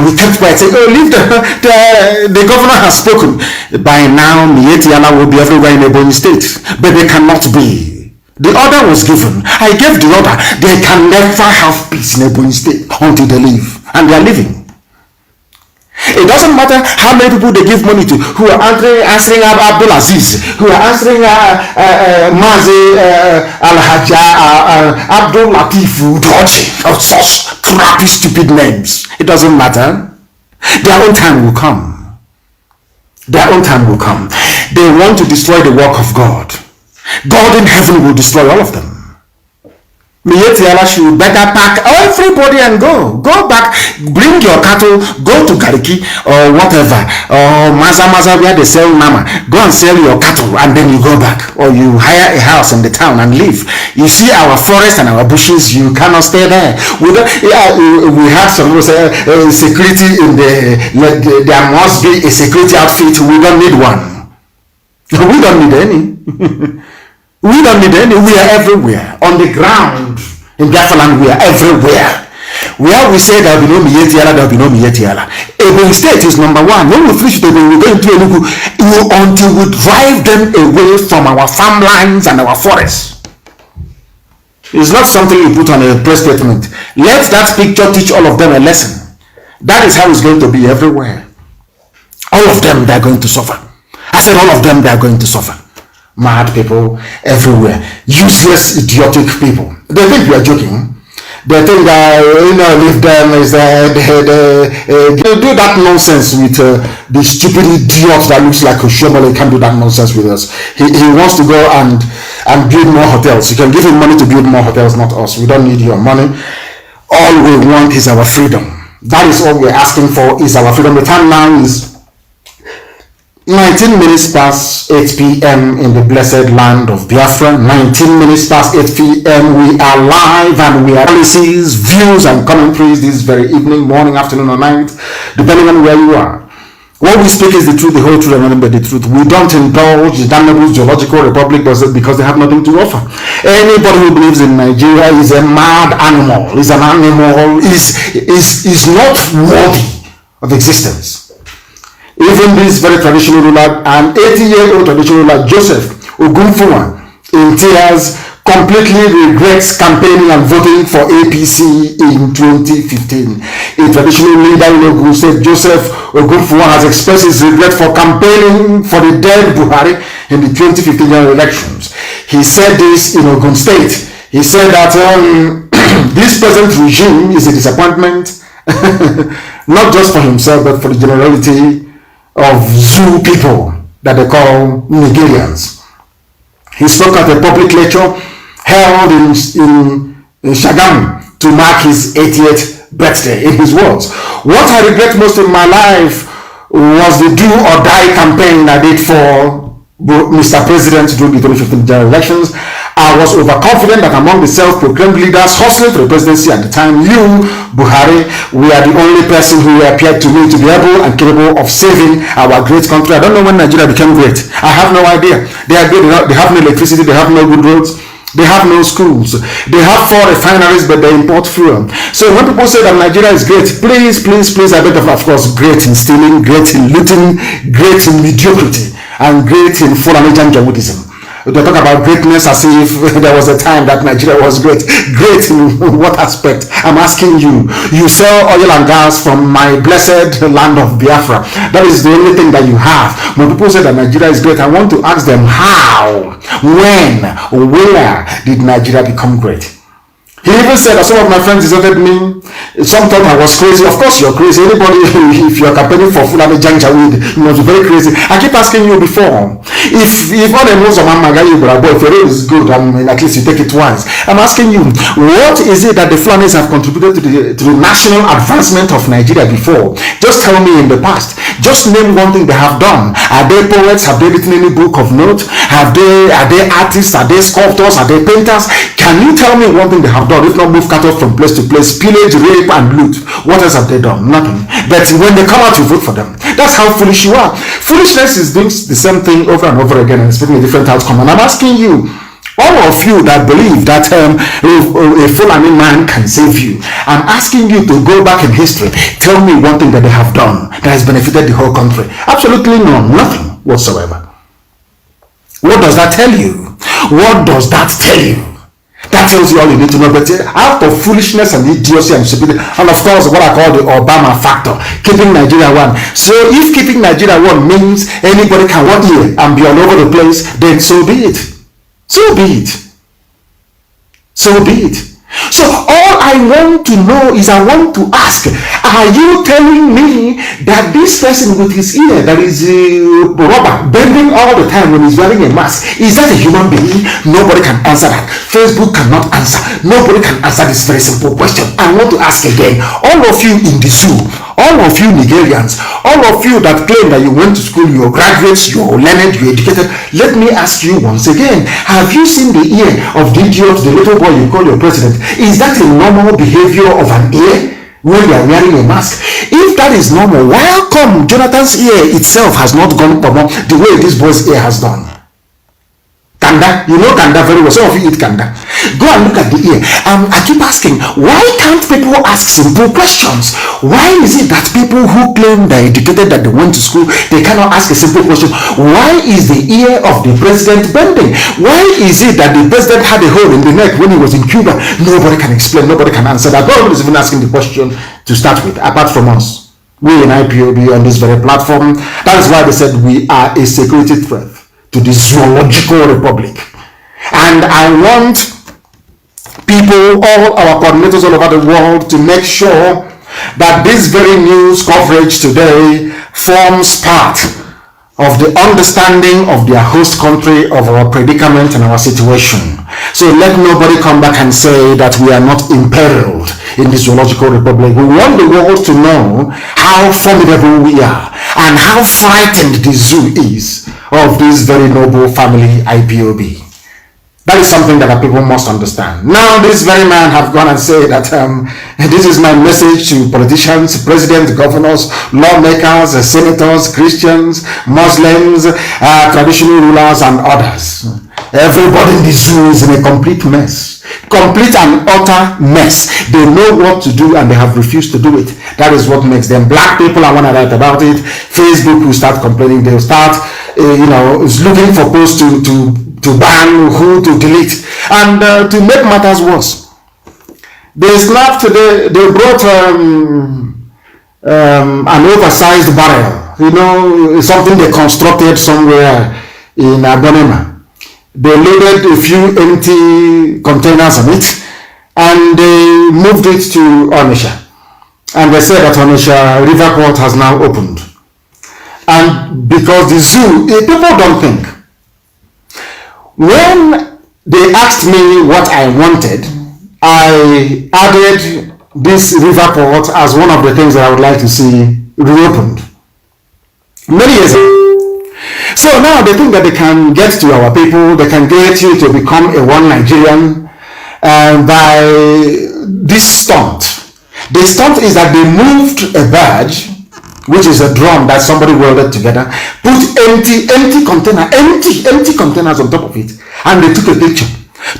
we kept quiet saying, oh, leave the governor has spoken, by now Mietiala will be everywhere in Ebonyi State, but they cannot be. The order was given. I gave the order. They can never have peace in Ebonyi State until they leave. And they are leaving. It doesn't matter how many people they give money to, who are answering Abdul Aziz, who are answering Mazi, Al-Hajja, Abdul Latif, Doji, of such crappy, stupid names. It doesn't matter. Their own time will come. Their own time will come. They want to destroy the work of God. God in heaven will destroy all of them. Miyetiala should better pack everybody and go. Go back, bring your cattle, go to Gariki or whatever, or Maza where they sell Nama. Go and sell your cattle and then you go back. Or you hire a house in the town and live. You see our forest and our bushes, you cannot stay there. We have some security in there must be a security outfit. We don't need one. We don't need any. We don't need any. We are everywhere. On the ground. In Biafra land, we are everywhere. Where we say there will be no Miyetiala, there will be no Miyetiala. Ebonyi State is number one. When we finish it, we will go into Enugu until we drive them away from our farmlands and our forests. It's not something you put on a press statement. Let that picture teach all of them a lesson. That is how it's going to be everywhere. All of them, they are going to suffer. I said all of them, they are going to suffer. Mad people everywhere, useless, idiotic people. They think we are joking. They think that leave them is they do that nonsense with the stupid idiot that looks like Oshomole. Can't do that nonsense with us. He wants to go and build more hotels. You can give him money to build more hotels, not us. We don't need your money. All we want is our freedom. That is all we're asking for, is our freedom. The time now is 19 minutes past 8 p.m. in the blessed land of Biafra. 19 minutes past 8 p.m. We are live and we are policies, views and commentaries this very evening, morning, afternoon or night, depending on where you are. What we speak is the truth, the whole truth, and nothing but the truth. We don't indulge the damnable geological republic because they have nothing to offer. Anybody who believes in Nigeria is a mad animal, is an animal, is not worthy of existence. Even this very traditional ruler, an 80-year-old traditional ruler, Joseph Ogunfuwa, in tears, completely regrets campaigning and voting for APC in 2015. A traditional leader in Ogun State, Joseph Ogunfuwa, has expressed his regret for campaigning for the dead Buhari in the 2015 general elections. He said this in Ogun State. He said that this present regime is a disappointment, not just for himself, but for the generality of Zoo people that they call Nigerians. He spoke at a public lecture held in Shagamu to mark his 80th birthday. In his words, "What I regret most in my life was the do or die campaign I did for Mr. President during the 2015 general elections. I was overconfident that among the self-proclaimed leaders hustling for the presidency at the time, you, Buhari, we are the only person who appeared to me to be able and capable of saving our great country. I don't know when Nigeria became great. I have no idea. They are great. They have no electricity. They have no good roads. They have no schools. They have 4 refineries, but they import fuel. So when people say that Nigeria is great, please, I bet of course, great in stealing, great in looting, great in mediocrity, and great in Fulani Jawoodism. They talk about greatness as if there was a time that Nigeria was great. Great in what aspect? I'm asking you. You sell oil and gas from my blessed land of Biafra. That is the only thing that you have. When people say that Nigeria is great, I want to ask them how, when, where did Nigeria become great? He even said that some of my friends deserted me. Some thought I was crazy. Of course you're crazy. Anybody, if you're campaigning for Fulani Janjaweed, you must be very crazy. I keep asking you before, if all the moves of Mamagayi Brabo, if your road is good, at least you take it once. I'm asking you, what is it that the Fulanis have contributed to the national advancement of Nigeria before? Just tell me in the past. Just name one thing they have done. Are they poets? Have they written any book of note? Are they artists? Are they sculptors? Are they painters? Can you tell me one thing they have done? If not move cattle from place to place, pillage, rape and loot, what else have they done? Nothing. But when they come out, you vote for them. That's how foolish you are. Foolishness is doing the same thing over and over again and expecting a different outcome. And I'm asking you, all of you that believe that a Fulani man can save you, I'm asking you to go back in history. Tell me one thing that they have done that has benefited the whole country. Absolutely none. Nothing whatsoever. What does that tell you? What does that tell you? That tells you all you need to know. But out of foolishness and idiocy and stupidity, and of course what I call the Obama factor, keeping Nigeria one. So if keeping Nigeria one means anybody can walk here and be all over the place, then so be it. So be it. So be it. So all I want to know is, I want to ask, are you telling me that this person with his ear that is rubber bending all the time when he's wearing a mask, is that a human being? Nobody can answer that. Facebook cannot answer. Nobody can answer this very simple question. I want to ask again, all of you in the zoo, all of you Nigerians, all of you that claim that you went to school, you're graduates, you're learned, you're educated, let me ask you once again, have you seen the ear of the idiot, the little boy you call your president? Is that a normal behavior of an ear when they are wearing a mask? If that is normal, why come Jonathan's ear itself has not gone the way this boy's ear has done? Kanda, you know Kanda very well. Some of you eat Kanda. Go and look at the ear. I keep asking, why can't people ask simple questions? Why is it that people who claim they're educated, that they went to school, they cannot ask a simple question? Why is the ear of the president bending? Why is it that the president had a hole in the neck when he was in Cuba? Nobody can explain, nobody can answer that. Nobody is even asking the question to start with, apart from us. We in IPOB on this very platform. That is why they said we are a security threat to the zoological republic. And I want people, all our coordinators all over the world, to make sure that this very news coverage today forms part of the understanding of their host country, of our predicament and our situation. So let nobody come back and say that we are not imperiled in the zoological republic. We want the world to know how formidable we are and how frightened the zoo is of this very noble family IPOB. That is something that people must understand. Now this very man have gone and said that this is my message to politicians, presidents, governors, lawmakers, senators, Christians, Muslims, traditional rulers and others. Everybody in the zoo is in a complete mess. Complete and utter mess. They know what to do and they have refused to do it. That is what makes them black people. And when I write about it, Facebook will start complaining. They'll start looking for posts to ban, who to delete. And to make matters worse, they snapped today, they brought an oversized barrel, something they constructed somewhere in Abonema. They loaded a few empty containers on it and they moved it to Onitsha. And they said that Onitsha River Port has now opened. And because the zoo, people don't think. When they asked me what I wanted, I added this river port as one of the things that I would like to see reopened many years ago. So now they think that they can get to our people, they can get you to become a one Nigerian by this stunt. The stunt is that they moved a badge, which is a drum that somebody welded together, put empty containers on top of it, and they took a picture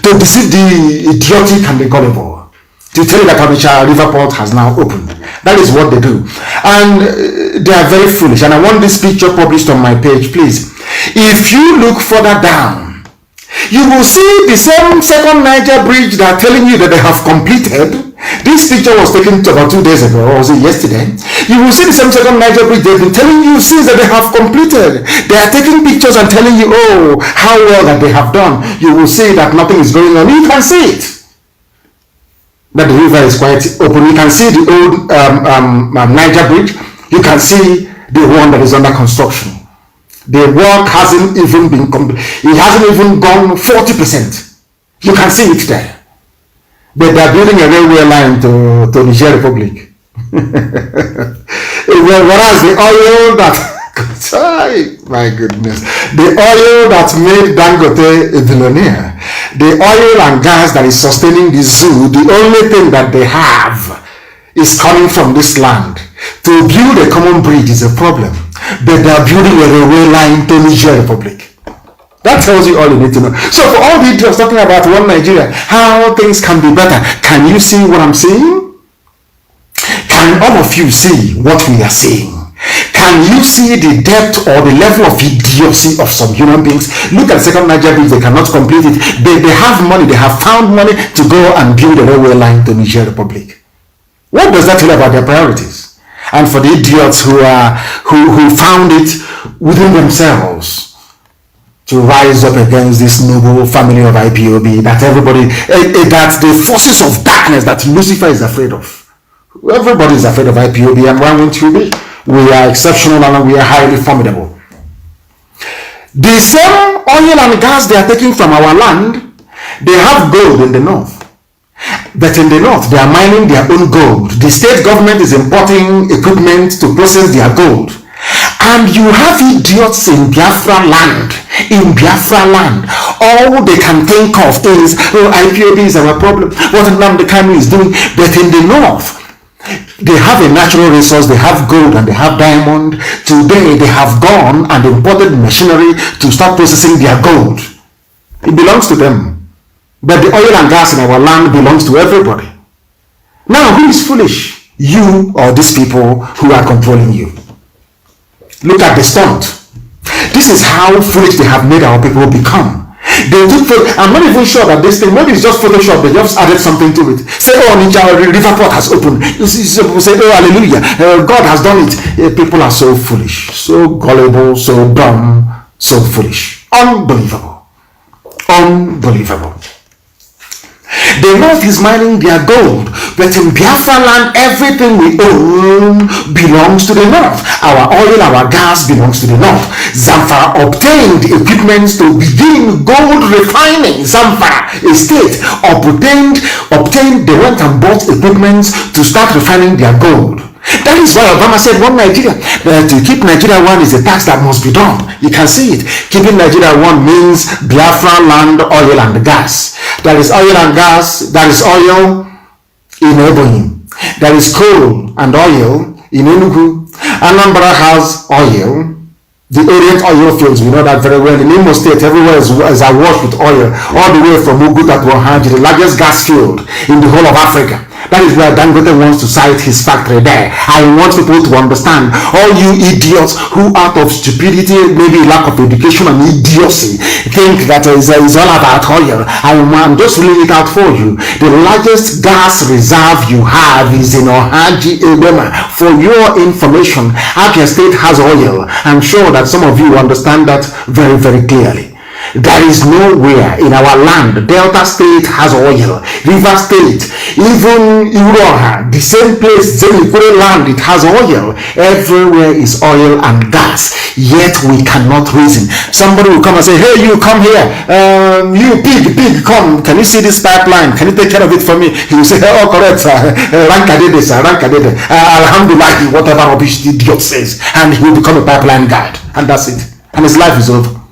to deceive the idiotic and the gullible, to tell you that Onitsha River Port has now opened. That is what they do. And they are very foolish. And I want this picture published on my page, please. If you look further down, you will see the same second Niger bridge that are telling you that they have completed. This picture was taken about 2 days ago, or was it yesterday? You will see the same second Niger bridge they've been telling you since that they have completed. They are taking pictures and telling you, oh, how well that they have done. You will see that nothing is going on. You can see it. That the river is quite open. You can see the old Niger bridge. You can see the one that is under construction. The work hasn't even been complete. It hasn't even gone 40%. You can see it there. But they are building a railway line to Niger Republic. Whereas the oil that my goodness, the oil that made Dangote a billionaire, the oil and gas that is sustaining the zoo, the only thing that they have is coming from this land. To build a common bridge is a problem, but they are building a railway line to Niger Republic. That tells you all you need to know. So for all the idiots talking about one Nigeria, how things can be better, can you see what I'm saying? Can all of you see what we are saying? Can you see the depth or the level of idiocy of some human beings? Look at the second Niger bridge, they cannot complete it. They have money, they have found money to go and build a railway line to Niger Republic. What does that tell you about their priorities? And for the idiots who found it within themselves to rise up against this noble family of IPOB that everybody, that the forces of darkness that Lucifer is afraid of. Everybody is afraid of IPOB, and why won't you be? We are exceptional and we are highly formidable. The same oil and gas they are taking from our land, they have gold in the north. But in the north, they are mining their own gold. The state government is importing equipment to process their gold. And you have idiots in Biafra land. In Biafra land, all they can think of is, oh, IPOB is our problem. What Nnmdi Kanu is doing. But in the north, they have a natural resource, they have gold and they have diamond. Today, they have gone and imported machinery to start processing their gold. It belongs to them. But the oil and gas in our land belongs to everybody. Now, who is foolish? You or these people who are controlling you? Look at the stunt. This is how foolish they have made our people become. They took, I'm not even sure that this thing, maybe it's just Photoshop, they just added something to it. Say, oh, Ninja River Port has opened. Say, oh, hallelujah, God has done it. People are so foolish, so gullible, so dumb, so foolish. Unbelievable. Unbelievable. The north is mining their gold, but in Biafra land, everything we own belongs to the north. Our oil, our gas belongs to the north. Zamfara obtained equipment to begin gold refining. Zamfara, a state, obtained, they went and bought equipment to start refining their gold. That is why Obama said one Nigeria. But to keep Nigeria one is a tax that must be done. You can see it. Keeping Nigeria one means Biafra land, oil and gas. There is oil and gas. There is oil in Ebonyi. There is coal and oil in Enugu. Anambra has oil. The Orient oil fields, we know that very well. In Imo State, everywhere is awash with oil. All the way from Uguta to Ohaji, the largest gas field in the whole of Africa. That is where Dangote wants to site his factory there. I want people to understand, all you idiots who out of stupidity, maybe lack of education and idiocy, think that it's all about oil. I'm just reading it out for you. The largest gas reserve you have is in Ohaji, Ebema. For your information, Abia State has oil. I'm sure that some of you understand that very, very clearly. There is nowhere in our land. Delta State has oil. River State, even Uroha, the same place, Zenikure land, it has oil. Everywhere is oil and gas. Yet we cannot reason. Somebody will come and say, hey, you come here. You pig, come. Can you see this pipeline? Can you take care of it for me? He will say, oh, correct, sir. Rankadede, sir. Rankadede. Alhamdulillah, whatever rubbish the idiot says. And he will become a pipeline guide. And that's it. And his life is over.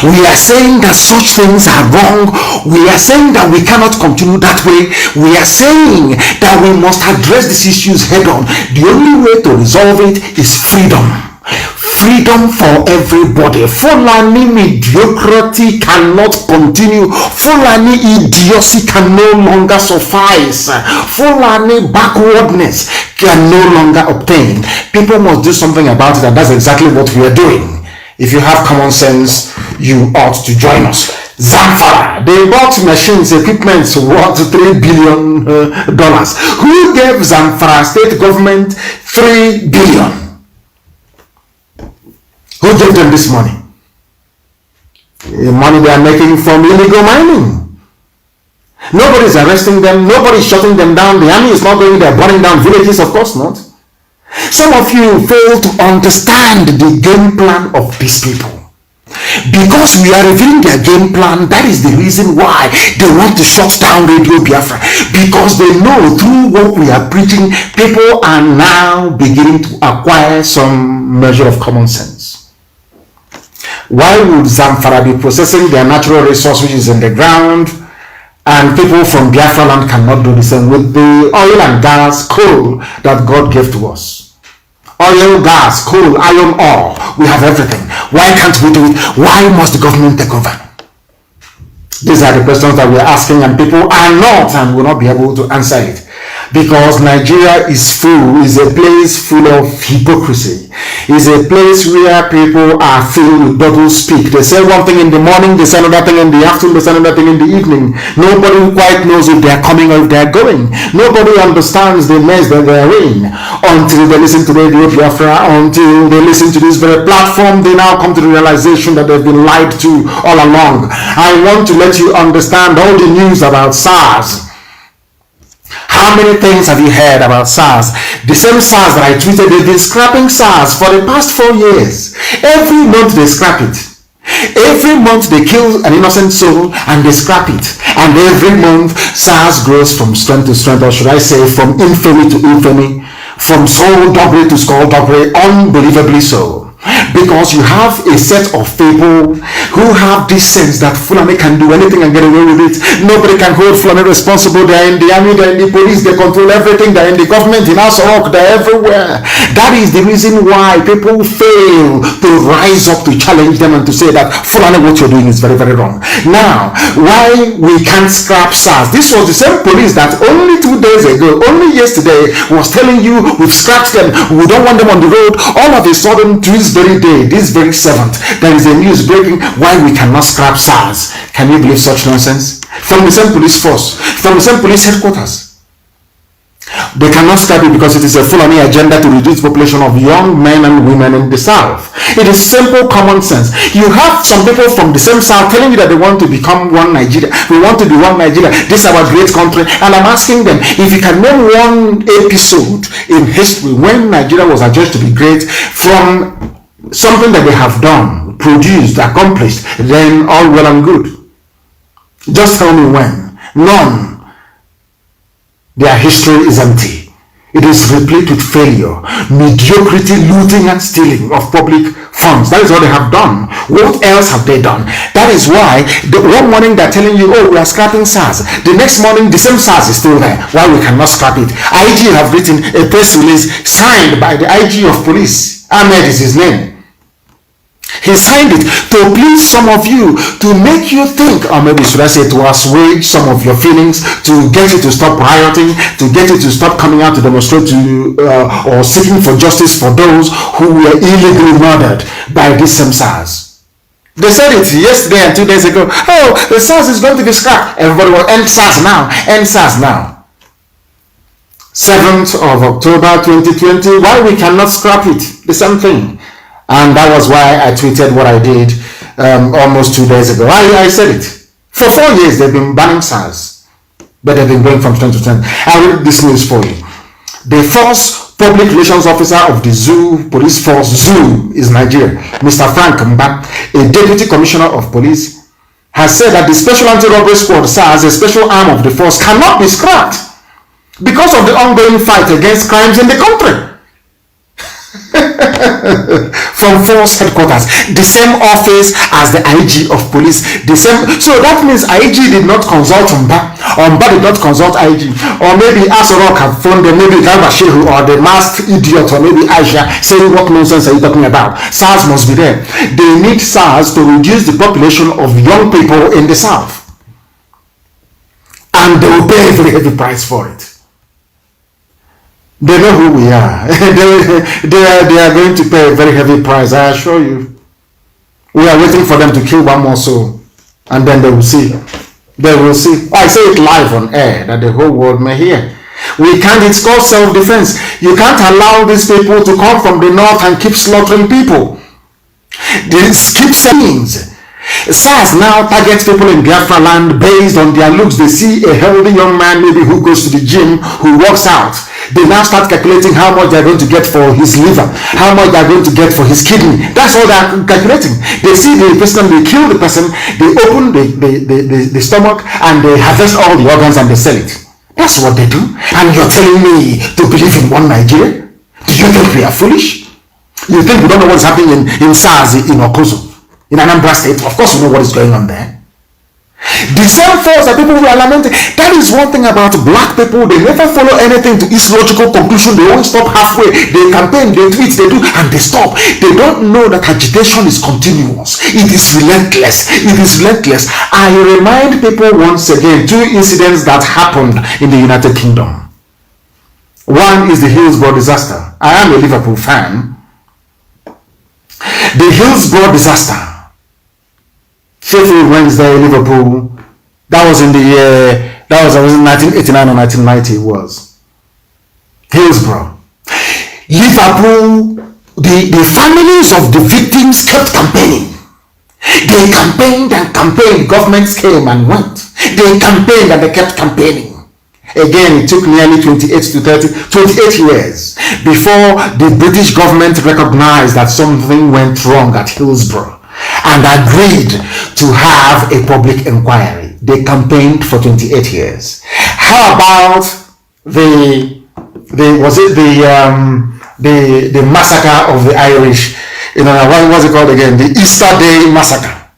We are saying that such things are wrong. We are saying that we cannot continue that way. We are saying that we must address these issues head on. The only way to resolve it is freedom. Freedom for everybody. Fulani mediocrity cannot continue. Fulani idiocy can no longer suffice. Fulani backwardness can no longer obtain. People must do something about it, and that's exactly what we are doing. If you have common sense, you ought to join us. Zamfara, they bought machines, equipment worth $3 billion. Who gave Zamfara state government $3 billion? Who gave them this money? The money they are making from illegal mining. Nobody is arresting them. Nobody is shutting them down. The army is not going there burning down villages. Of course not. Some of you fail to understand the game plan of these people. Because we are revealing their game plan, that is the reason why they want to shut down Radio Biafra. Because they know through what we are preaching, people are now beginning to acquire some measure of common sense. Why would Zamfara be processing their natural resource which is in the ground, and people from Biafra land cannot do the same with the oil and gas, coal that God gave to us? Oil, gas, coal, iron ore, we have everything. Why can't we do it? Why must the government take over? These are the questions that we are asking, and people are not and will not be able to answer it. Because Nigeria is a place full of hypocrisy. It's a place where people are filled with double speak. They say one thing in the morning, they say another thing in the afternoon, they say another thing in the evening. Nobody quite knows if they're coming or if they're going. Nobody understands the mess that they're in until they listen to Radio Biafra, until they listen to this very platform. They now come to the realization that they've been lied to all along. I want to let you understand all the news about SARS. How many things have you heard about SARS? The same SARS that I tweeted, they've been scrapping SARS for the past 4 years. Every month they scrap it. Every month they kill an innocent soul and they scrap it. And every month SARS grows from strength to strength, or should I say from infamy to infamy, from skullduggery to skullduggery, unbelievably so. Because you have a set of people who have this sense that Fulani can do anything and get away with it. Nobody can hold Fulani responsible. They're in the army, they're in the police, they control everything, they're in the government, in House Rock, they're everywhere. That is the reason why people fail to rise up to challenge them and to say that Fulani, what you're doing is very, very wrong. Now, why we can't scrap SARS? This was the same police that only 2 days ago, only yesterday, was telling you we've scrapped them, we don't want them on the road. All of a sudden, this very day, this very 7th, there is a news breaking why we cannot scrap SARS. Can you believe such nonsense? From the same police force, from the same police headquarters. They cannot scrap it because it is a Fulani agenda to reduce the population of young men and women in the South. It is simple common sense. You have some people from the same South telling you that they want to become one Nigeria. We want to be one Nigeria. This is our great country. And I'm asking them, if you can name one episode in history when Nigeria was adjudged to be great from something that they have done, produced, accomplished, then all well and good. Just tell me when. None. Their history is empty. It is replete with failure, mediocrity, looting and stealing of public funds. That is what they have done. What else have they done? That is why the one morning they're telling you, oh, we are scrapping SARS. The next morning, the same SARS is still there. Why we cannot scrap it? IG have written a press release signed by the IG of police. Ahmed is his name. He signed it to please some of you, to make you think, or maybe should I say to assuage some of your feelings, to get you to stop rioting, to get you to stop coming out to demonstrate or seeking for justice for those who were illegally murdered by this same SARS. They said it yesterday and 2 days ago. Oh, the SARS is going to be scrapped. Everybody will end SARS now. End SARS now. 7th of October 2020. Why we cannot scrap it? The same thing. And that was why I tweeted what I did almost 2 days ago. I said it. For 4 years, they've been banning SARS. But they've been going from strength to strength. I read this news for you. The first public relations officer of the Zoo Police Force, Zoo is Nigeria, Mr. Frank Mba, a deputy commissioner of police, has said that the Special Anti-Robbery Squad, SARS, a special arm of the force, cannot be scrapped because of the ongoing fight against crimes in the country. From force headquarters, the same office as the IG of police, the same. So that means IG did not consult Mba did not consult IG, or maybe Asorok have phoned them, maybe Garbashehu or the masked idiot, or maybe Aisha saying, what nonsense are you talking about? SARS must be there. They need SARS to reduce the population of young people in the South, and they will pay a very heavy price for it. They know who we are. they are going to pay a very heavy price, I assure you. We are waiting for them to kill one more soul, and then they will see. They will see. I say it live on air that the whole world may hear. We can't, it's called self-defense. You can't allow these people to come from the north and keep slaughtering people. This keeps means. SARS now targets people in Biafra land based on their looks. They see a healthy young man maybe who goes to the gym, who works out. They now start calculating how much they're going to get for his liver, how much they're going to get for his kidney. That's all they're calculating. They see the person, they kill the person, they open the stomach, and they harvest all the organs and they sell it. That's what they do. And you're telling me to believe in one Nigeria? Do you think we are foolish? You think we don't know what's happening in SARS in Okozo, in Anambra State? Of course we know what is going on there. The same force that people were lamenting. That is one thing about black people. They never follow anything to its logical conclusion. They always stop halfway. They campaign, they tweet, they do, and they stop. They don't know that agitation is continuous. It is relentless. It is relentless. I remind people once again 2 incidents that happened in the United Kingdom. One is the Hillsborough disaster. I am a Liverpool fan. The Hillsborough disaster. Sheffield Wednesday, Liverpool. That was in the year, that was 1989 or 1990 it was. Hillsborough. Liverpool, the families of the victims kept campaigning. They campaigned and campaigned. Governments came and went. They campaigned and they kept campaigning. Again, it took nearly 28 years before the British government recognized that something went wrong at Hillsborough and agreed to have a public inquiry. They campaigned for 28 years. How about the massacre of the Irish? What was it called again? The Easter Day massacre.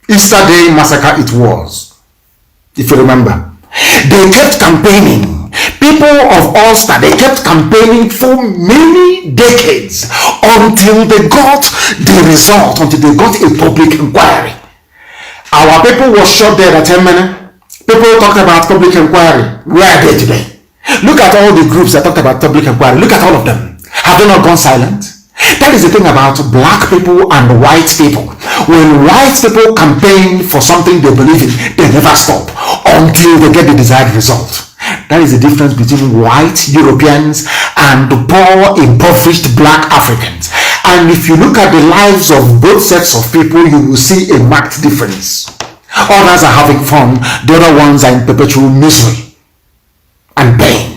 Easter Day massacre it was, if you remember. They kept campaigning. People of Ulster, they kept campaigning for many decades until they got the result, until they got a public inquiry. Our people was shot dead at 10 minutes. People talked about public inquiry. Where are they today? Look at all the groups that talked about public inquiry. Look at all of them. Have they not gone silent? That is the thing about black people and white people. When white people campaign for something they believe in, they never stop until they get the desired result. That is the difference between white Europeans and poor, impoverished black Africans. And if you look at the lives of both sets of people, you will see a marked difference. Others are having fun, the other ones are in perpetual misery and pain.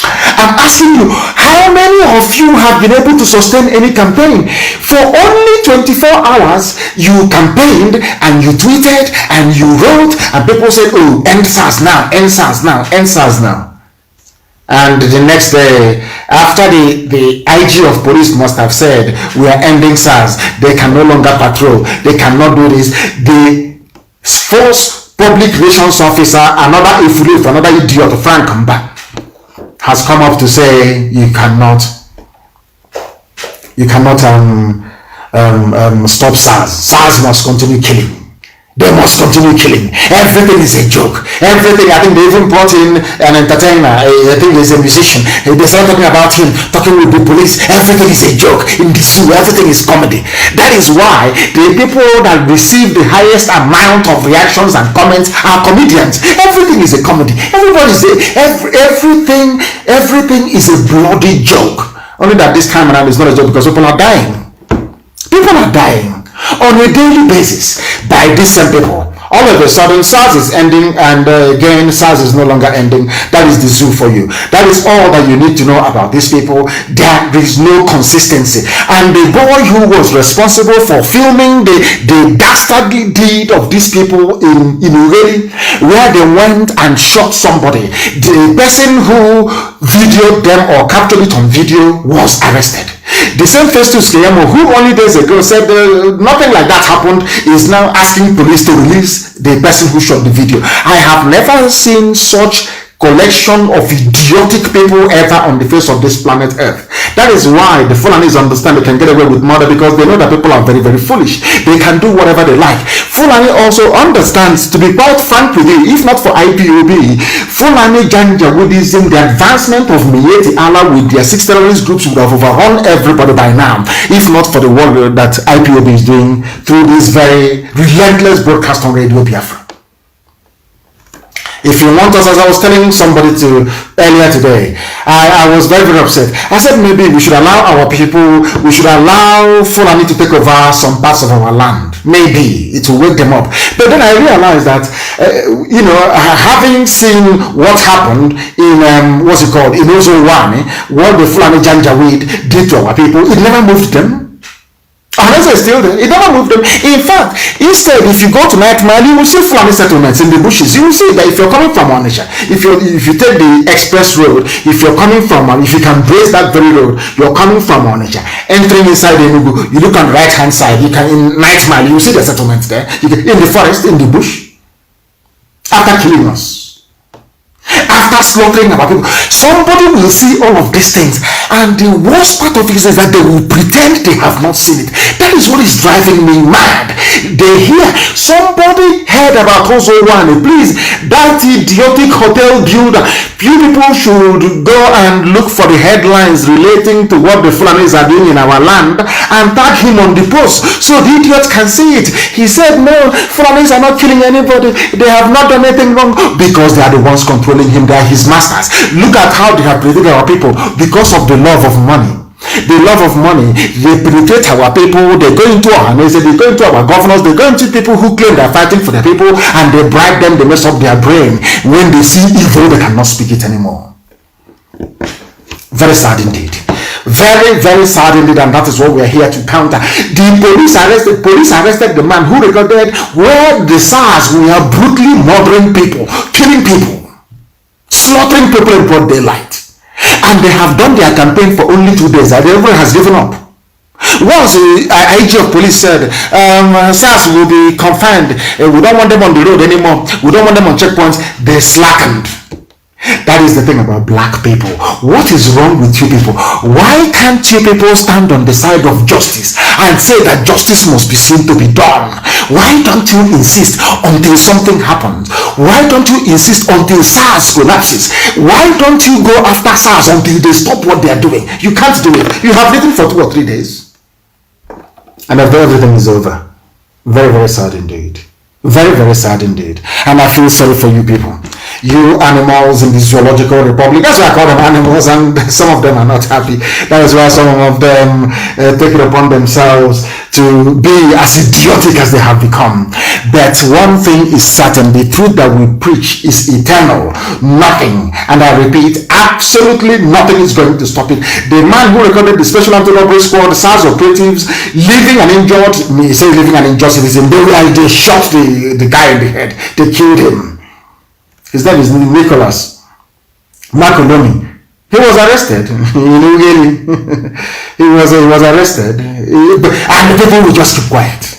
I'm asking you, how many of you have been able to sustain any campaign? For only 24 hours, you campaigned and you tweeted and you wrote and people said, oh, end SARS now, end SARS now, end SARS now. And the next day, after the IG of police must have said, we are ending SARS, they can no longer patrol, they cannot do this, the force public relations officer, another ifulu, another idiot, Frank Kamba, has come up to say you cannot stop SARS. SARS must continue killing. They must continue killing. Everything is a joke. Everything. I think they even brought in an entertainer. I think he's a musician. They started talking about him, talking with the police. Everything is a joke. In the zoo, everything is comedy. That is why the people that receive the highest amount of reactions and comments are comedians. Everything is a comedy. Everything is a bloody joke. Only that this time around is not a joke because people are dying. People are dying on a daily basis by these same people. All of a sudden, SARS is ending, and again, SARS is no longer ending. That is the zoo for you. That is all that you need to know about these people. There is no consistency. And the boy who was responsible for filming the dastardly deed of these people in Ugeli, where they went and shot somebody, the person who videoed them or captured it on video was arrested. The same Festus Keyamo, who only days ago said nothing like that happened, is now asking police to release the person who shot the video. I have never seen such collection of idiotic people ever on the face of this planet Earth. That is why the Fulanis understand they can get away with murder, because they know that people are very, very foolish. They can do whatever they like. Fulani also understands, to be quite frank with you, if not for IPOB, Fulani Janjaweedism, the advancement of Mieti Allah with their 6 terrorist groups would have overrun everybody by now, if not for the work that IPOB is doing through this very relentless broadcast on Radio Biafra. If you want us, as I was telling somebody earlier today, I was very, very upset. I said maybe we should allow our people, we should allow Fulani to take over some parts of our land. Maybe it will wake them up. But then I realized that, having seen what happened in, in Ozowani, what the Fulani Janjaweed did to our people, it never moved them. Unless they're still there, it never moved them. In fact, instead, if you go to Night Mile, you will see Fulani settlements in the bushes. You will see that if you're coming from Onitsha, if you take the express road, if you're coming from, if you can brace that very road, you're coming from Onitsha, entering inside Enugu, you look on the right hand side, you can, in Night Mile, you will see the settlements there, in the forest, in the bush, after killing us. after slaughtering our people. Somebody will see all of these things, and the worst part of it is that they will pretend they have not seen it. That is what is driving me mad. They hear somebody heard about Ozowane. Please, that idiotic hotel builder. Few people should go and look for the headlines relating to what the Fulanis are doing in our land and tag him on the post so the idiots can see it. He said, no, Fulanis are not killing anybody. They have not done anything wrong, because they are the ones controlling him. They are his masters. Look at how they have treated our people because of the love of money. The love of money, they penetrate our people. They go into our nation, they go into our governors, they go into people who claim they're fighting for the people, and they bribe them, they mess up their brain. When they see evil, they cannot speak it anymore. Very sad indeed. Very, very sad indeed, and that is what we are here to counter. The police arrested the man who recorded where the SARS were brutally murdering people, killing people, slaughtering people in broad daylight. And they have done their campaign for only 2 days, and everyone has given up. Once the IG of police said, SARS will be confined, we don't want them on the road anymore, we don't want them on checkpoints, they slackened. That is the thing about black people. What is wrong with you people? Why can't you people stand on the side of justice and say that justice must be seen to be done? Why don't you insist until something happens? Why don't you insist until SARS collapses? Why don't you go after SARS until they stop what they are doing? You can't do it. You have written for 2 or 3 days, and after everything is over. Very, very sad indeed. Very, very sad indeed. And I feel sorry for you people. You animals in the zoological republic. That's why I call them animals, and some of them are not happy. That is why some of them take it upon themselves to be as idiotic as they have become. But one thing is certain, the truth that we preach is eternal. Nothing, and I repeat, absolutely nothing is going to stop it. The man who recorded the Special Anti-Robbery Squad, the SARS operatives, living and injured, me say living and injured citizen, they shot the guy in the head. They killed him. His name is Nicholas Makolomi. He was arrested. He was arrested, and the people will just keep quiet.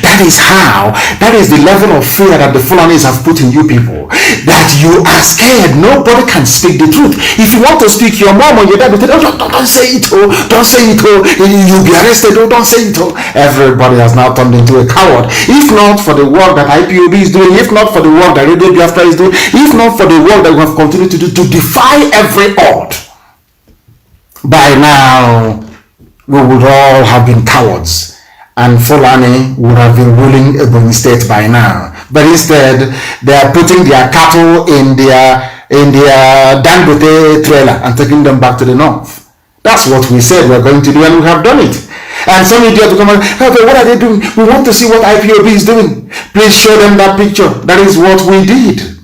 That is the level of fear that the Fulanis have put in you people, that you are scared. Nobody can speak the truth. If you want to speak, your mom or your dad will tell you, don't say it, oh, don't say it, oh, you'll be arrested, oh, don't say it, oh. Everybody has now turned into a coward. If not for the work that Ipob is doing, if not for the work that Radio Biafra is doing, if not for the work that we have continued to do to defy every odd, by now we would all have been cowards, and Fulani would have been ruling Ebonyi State by now. But instead, they are putting their cattle in their Dangote trailer and taking them back to the north. That's what we said we're going to do, and we have done it. And some idiot will come and, okay, what are they doing? We want to see what Ipob is doing. Please show them that picture. That is what we did.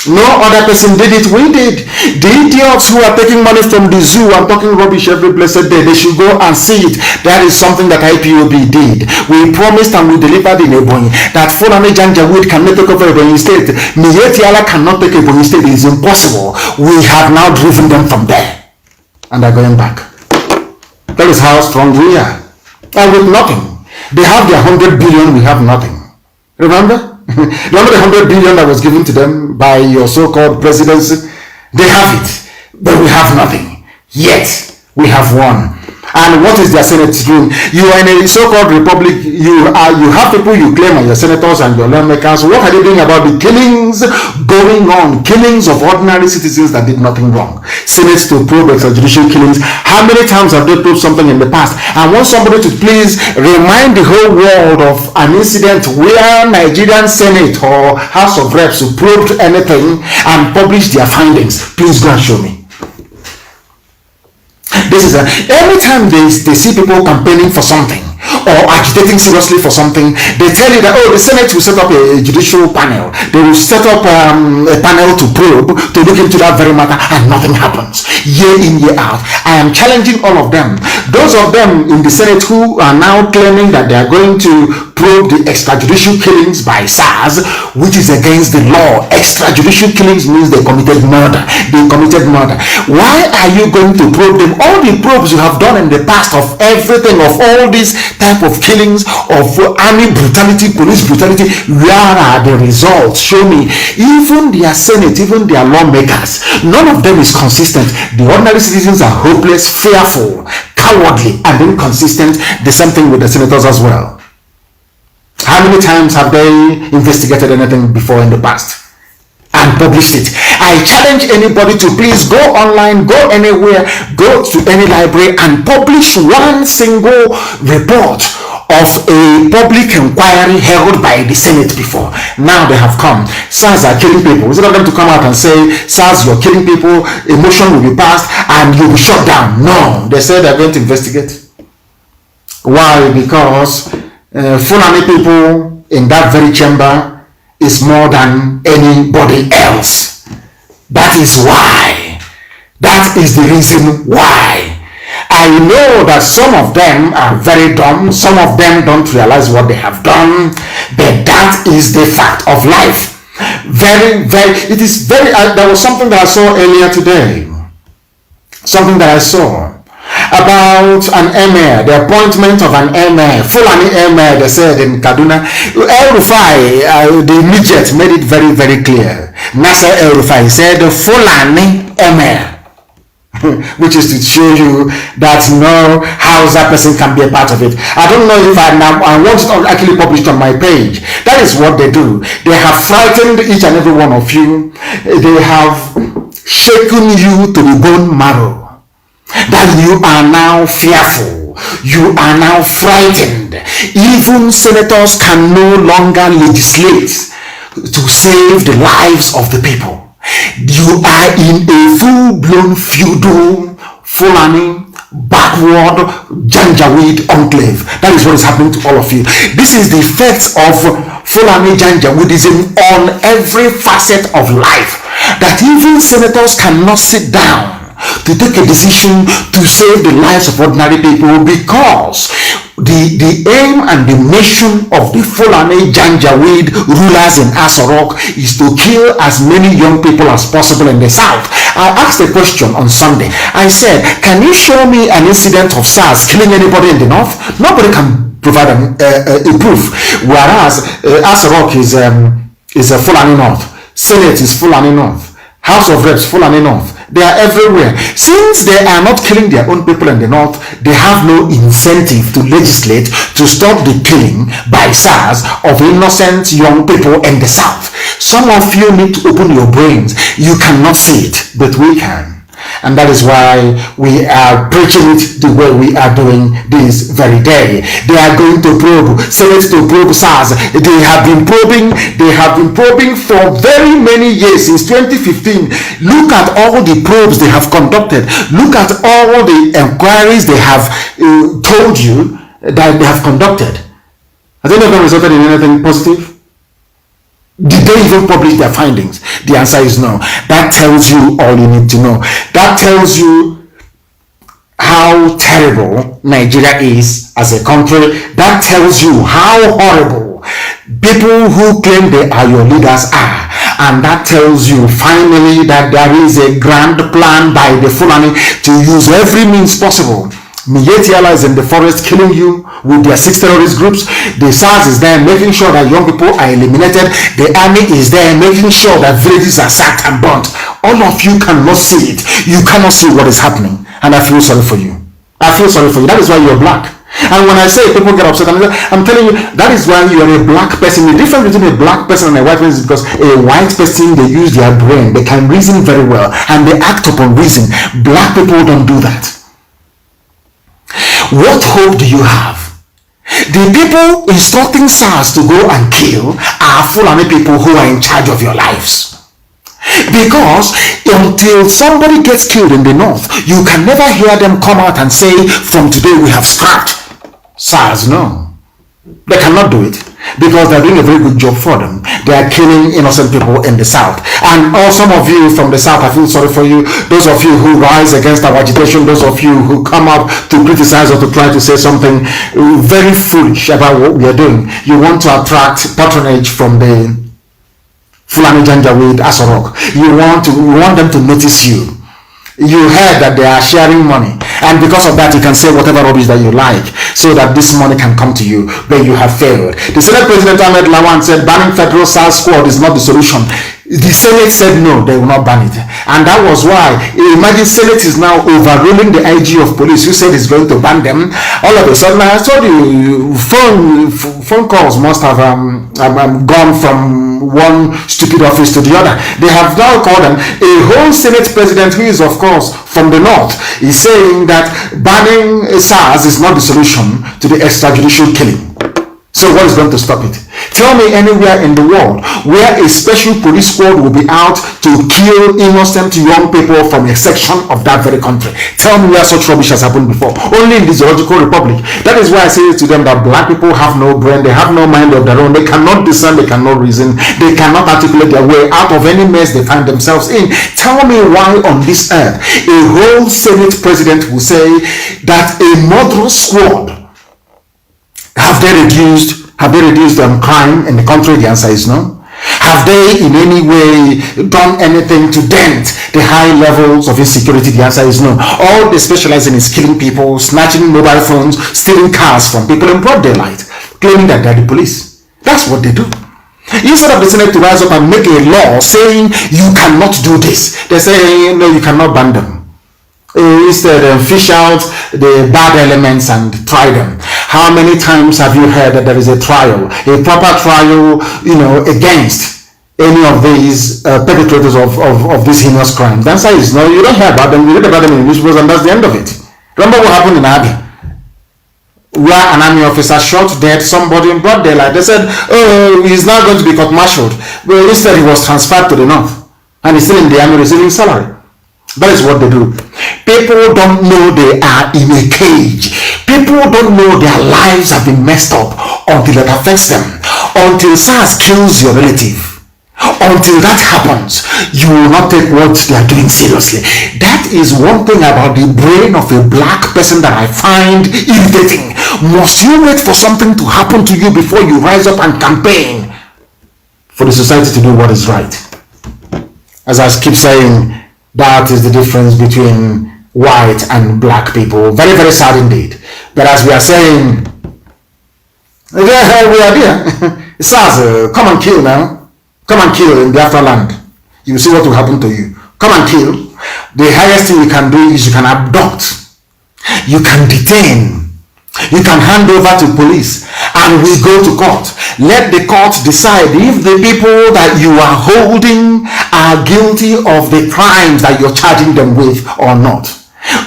No other person did it, we did. The idiots who are taking money from the zoo and talking rubbish every blessed day, they should go and see it. That is something that Ipob did. We promised and we delivered in Ebonyi that Fulani Janjaweed cannot take over Ebonyi State. Mietiala cannot take Ebonyi State. It is impossible. We have now driven them from there, and they're going back. That is how strong we are. And with nothing. They have their 100 billion, we have nothing. Remember? Remember the 100 billion that was given to them by your so-called presidency? They have it, but we have nothing. Yet, we have won. And what is their Senate doing? You are in a so-called republic. You have people you claim are your senators and your lawmakers. What are they doing about the killings going on? Killings of ordinary citizens that did nothing wrong. Senates to probe extrajudicial killings. How many times have they probed something in the past? I want somebody to please remind the whole world of an incident where Nigerian Senate or House of Reps probed anything and published their findings. Please go and show me. This is every time they see people campaigning for something or agitating seriously for something, they tell you that, oh, the Senate will set up a judicial panel. They will set up a panel to probe, to look into that very matter, and nothing happens. Year in, year out. I am challenging all of them. Those of them in the Senate who are now claiming that they are going to probe the extrajudicial killings by SARS, which is against the law. Extrajudicial killings means they committed murder. They committed murder. Why are you going to probe them? All the probes you have done in the past of everything, of all these type of killings, of army brutality, police brutality, where are the results? Show me. Even their Senate, even their lawmakers, none of them is consistent. The ordinary citizens are hopeless, fearful, cowardly, and inconsistent. The same thing with the senators as well. How many times have they investigated anything before in the past and published it? I challenge anybody to please go online, go anywhere, go to any library and publish one single report of a public inquiry held by the Senate before. Now they have come. SARS are killing people. Instead of them to come out and say, SARS, you're killing people, a motion will be passed and you'll be shut down. No, they said they're going to investigate. Why? Because Fulani people in that very chamber is more than anybody else. That is why. That is the reason why. I know that some of them are very dumb. Some of them don't realize what they have done. But that is the fact of life. It is very, there was something that I saw earlier today. Something that I saw about an emir, the appointment of an emir, Fulani emir, they said in Kaduna. El-Rufai, the immediate, made it very, very clear. Nasser El-Rufai said Fulani emir, which is to show you that no Hausa person can be a part of it. I don't know if I want it actually published on my page. That is what they do. They have frightened each and every one of you. They have shaken you to the bone marrow. That you are now fearful, you are now frightened. Even senators can no longer legislate to save the lives of the people. You are in a full-blown feudal, Fulani, backward, Janjaweed enclave. That is what is happening to all of you. This is the effects of Fulani Janjaweedism on every facet of life. That even senators cannot sit down to take a decision to save the lives of ordinary people, because the aim and the mission of the Fulani Janjaweed rulers in Asorok is to kill as many young people as possible in the south. I asked a question on Sunday. I said, can you show me an incident of SARS killing anybody in the north? Nobody can provide a proof. Whereas Asorok is a Fulani north. Senate is Fulani north. House of Reps Fulani north. They are everywhere. Since they are not killing their own people in the north, they have no incentive to legislate to stop the killing by SARS of innocent young people in the south. Some of you need to open your brains. You cannot see it, but we can. And that is why we are preaching it the way we are doing this very day. They are going to probe, Senate to probe SARS. They have been probing for very many years, since 2015. Look at all the probes they have conducted. Look at all the inquiries they have told you that they have conducted. Has any of them resulted in anything positive? Did they even publish their findings? The answer is no. That tells you all you need to know. That tells you how terrible Nigeria is as a country. That tells you how horrible people who claim they are your leaders are. And that tells you finally that there is a grand plan by the Fulani to use every means possible. Mietiala is in the forest killing you with their 6 terrorist groups. The SARS is there making sure that young people are eliminated. The army is there making sure that villages are sacked and burnt. All of you cannot see it. You cannot see what is happening. And I feel sorry for you. I feel sorry for you. That is why you're black. And when I say people get upset, I'm telling you, that is why you are a black person. The difference between a black person and a white person is because a white person, they use their brain. They can reason very well. And they act upon reason. Black people don't do that. What hope do you have? The people instructing SARS to go and kill are Fulani people who are in charge of your lives. Because until somebody gets killed in the north, you can never hear them come out and say, from today we have scrapped SARS. No. They cannot do it because they're doing a very good job for them. They are killing innocent people in the south. And all some of you from the south, I feel sorry for you. Those of you who rise against our agitation, those of you who come up to criticize or to try to say something very foolish about what we are doing. You want to attract patronage from the Fulani Janjaweed Asorok. You want them to notice you. You heard that they are sharing money, and because of that you can say whatever rubbish that you like, so that this money can come to you, but you have failed. The Senate President Ahmed Lawan said banning federal SARS squad is not the solution. The Senate said no, they will not ban it, and that was why. Imagine Senate is now overruling the IG of police who said he's going to ban them. All of a sudden, I told you, phone calls must have gone from one stupid office to the other. They have now called them. A whole Senate president who is of course from the north is saying that banning SARS is not the solution to the extrajudicial killing. So what is going to stop it? Tell me anywhere in the world where a special police squad will be out to kill innocent young people from a section of that very country. Tell me where such rubbish has happened before. Only in the zoological republic. That is why I say to them that black people have no brain, they have no mind of their own, they cannot discern, they cannot reason, they cannot articulate their way out of any mess they find themselves in. Tell me why on this earth a whole Senate president will say that a murderous squad have they reduced crime in the country? The answer is no. Have they in any way done anything to dent the high levels of insecurity? The answer is no. All they specialize in is killing people, snatching mobile phones, stealing cars from people in broad daylight, claiming that they're the police. That's what they do. Instead of the Senate to rise up and make a law saying you cannot do this, they say no, you cannot ban them. Instead, fish out the bad elements and try them. How many times have you heard that there is a trial, a proper trial, against any of these perpetrators of these heinous crimes? The answer is no. You don't hear about them. You read about them in the newspapers, and that's the end of it. Remember what happened in Abia, where an army officer shot dead somebody in broad daylight. They said, oh, he's now going to be court-martialed. Well, instead he was transferred to the north, and he's still in the army receiving salary. That is what they do. People don't know they are in a cage. People don't know their lives have been messed up until it affects them. Until SARS kills your relative. Until that happens, you will not take what they are doing seriously. That is one thing about the brain of a black person that I find irritating. Must you wait for something to happen to you before you rise up and campaign for the society to do what is right? As I keep saying, that is the difference between white and black people. Very, very sad indeed. But as we are saying, we are there. SARS, come and kill now. Come and kill in Biafra land. You will see what will happen to you. Come and kill. The highest thing you can do is you can abduct. You can detain. You can hand over to police and we go to court. Let the court decide if the people that you are holding are guilty of the crimes that you're charging them with or not.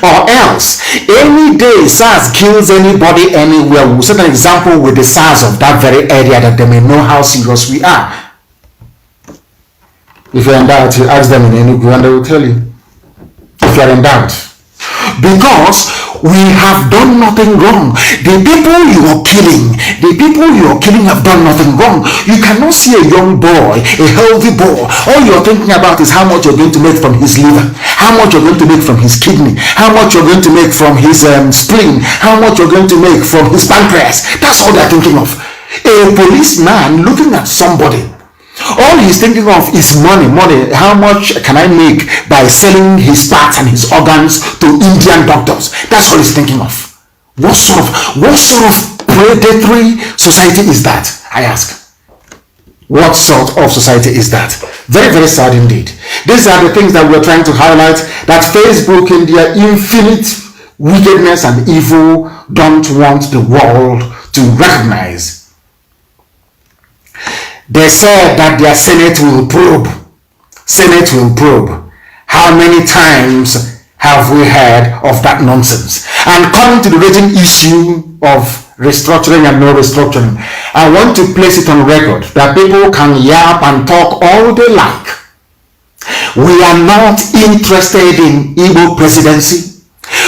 Or else, any day SARS kills anybody anywhere, we'll set an example with the SARS of that very area that they may know how serious we are. If you're in doubt, you ask them in Enugu and they will tell you. If you're in doubt. Because we have done nothing wrong. The people you are killing have done nothing wrong. You cannot see a young boy, a healthy boy. All you're thinking about is how much you're going to make from his liver, how much you're going to make from his kidney, how much you're going to make from his spleen, how much you're going to make from his pancreas. That's all they're thinking of. A policeman looking at somebody, all he's thinking of is money. How much can I make by selling his parts and his organs to Indian doctors? That's all he's thinking of. What sort of predatory society is that? I ask. What sort of society is that? Very, very sad indeed. These are the things that we're trying to highlight, that Facebook in their infinite wickedness and evil don't want the world to recognize. They said that their Senate will probe. How many times have we heard of that nonsense? And coming to the raging issue of restructuring and no restructuring, I want to place it on record that people can yap and talk all they like. We are not interested in Igbo presidency.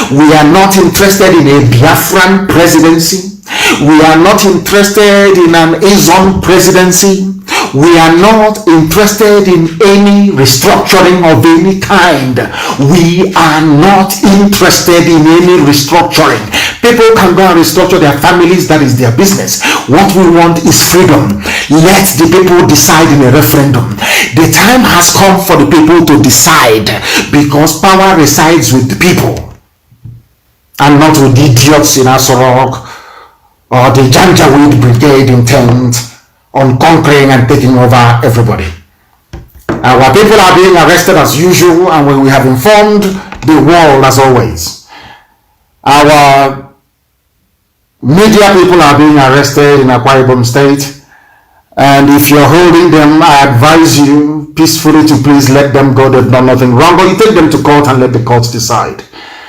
We are not interested in a Biafran presidency. We are not interested in an Asian presidency. We are not interested in any restructuring of any kind. We are not interested in any restructuring. People can go and restructure their families. That is their business. What we want is freedom. Let the people decide in a referendum. The time has come for the people to decide, because power resides with the people and not with the idiots in Asorok or the Janjaweed Brigade intent on conquering and taking over everybody. Our people are being arrested as usual, and we have informed the world as always. Our media people are being arrested in Akwa Ibom State, and if you're holding them, I advise you peacefully to please let them go. They've done nothing wrong, but you take them to court and let the courts decide.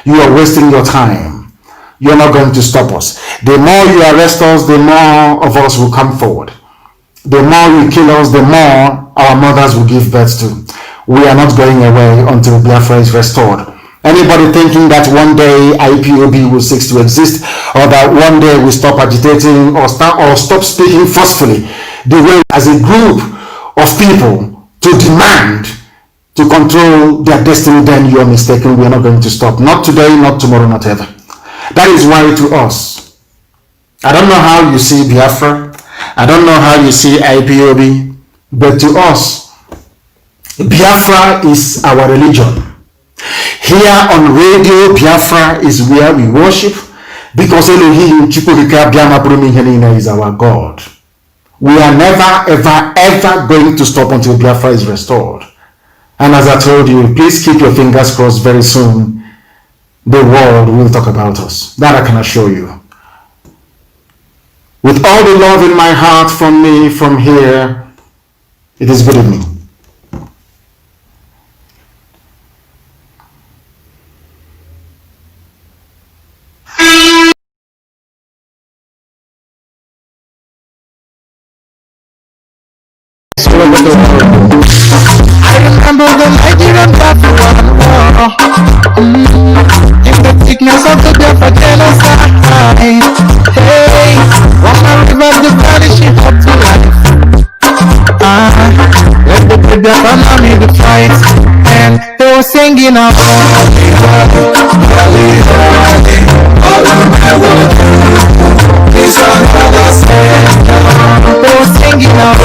You are wasting your time. You're not going to stop us. The more you arrest us, the more of us will come forward. The more you kill us, the more our mothers will give birth to. We are not going away until Biafra is restored. Anybody thinking that one day IPOB will cease to exist, or that one day we stop agitating or stop speaking forcefully the way as a group of people to demand to control their destiny, then you are mistaken. We are not going to stop. Not today, not tomorrow, not ever. That is why to us, I don't know how you see Biafra, I don't know how you see IPOB, but to us, Biafra is our religion. Here on radio, Biafra is where we worship, because Elohim is our God. We are never, ever, ever going to stop until Biafra is restored. And as I told you, please keep your fingers crossed. Very soon, the world will talk about us. That I can assure you. With all the love in my heart from me, from here, it is good evening. I remember the Nigerian Biafra war, in the thickness of the Biafra genocide. Hey, from my river the valley she up to life. Let the Biafra army the fight, and they were singing out. They were singing out.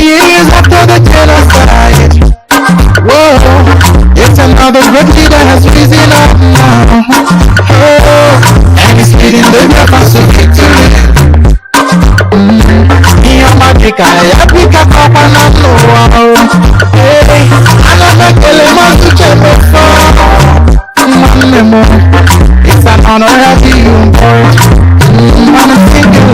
Years after the genocide, whoa, it's another great leader has risen up now. Oh, and he's leading the Biafra to victory. Africa, Papa, no, hey, another element to check it's an honor to have you on board. I'm thinking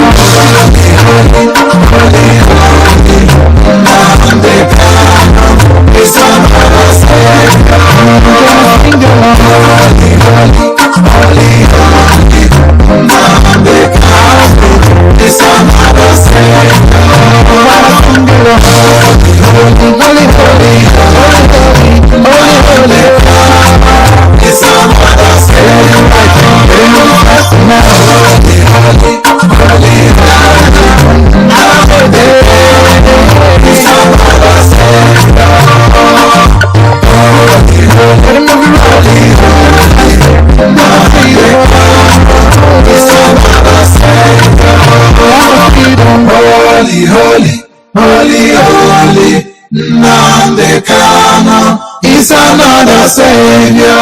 holy, Nnmdi Kanu is another savior.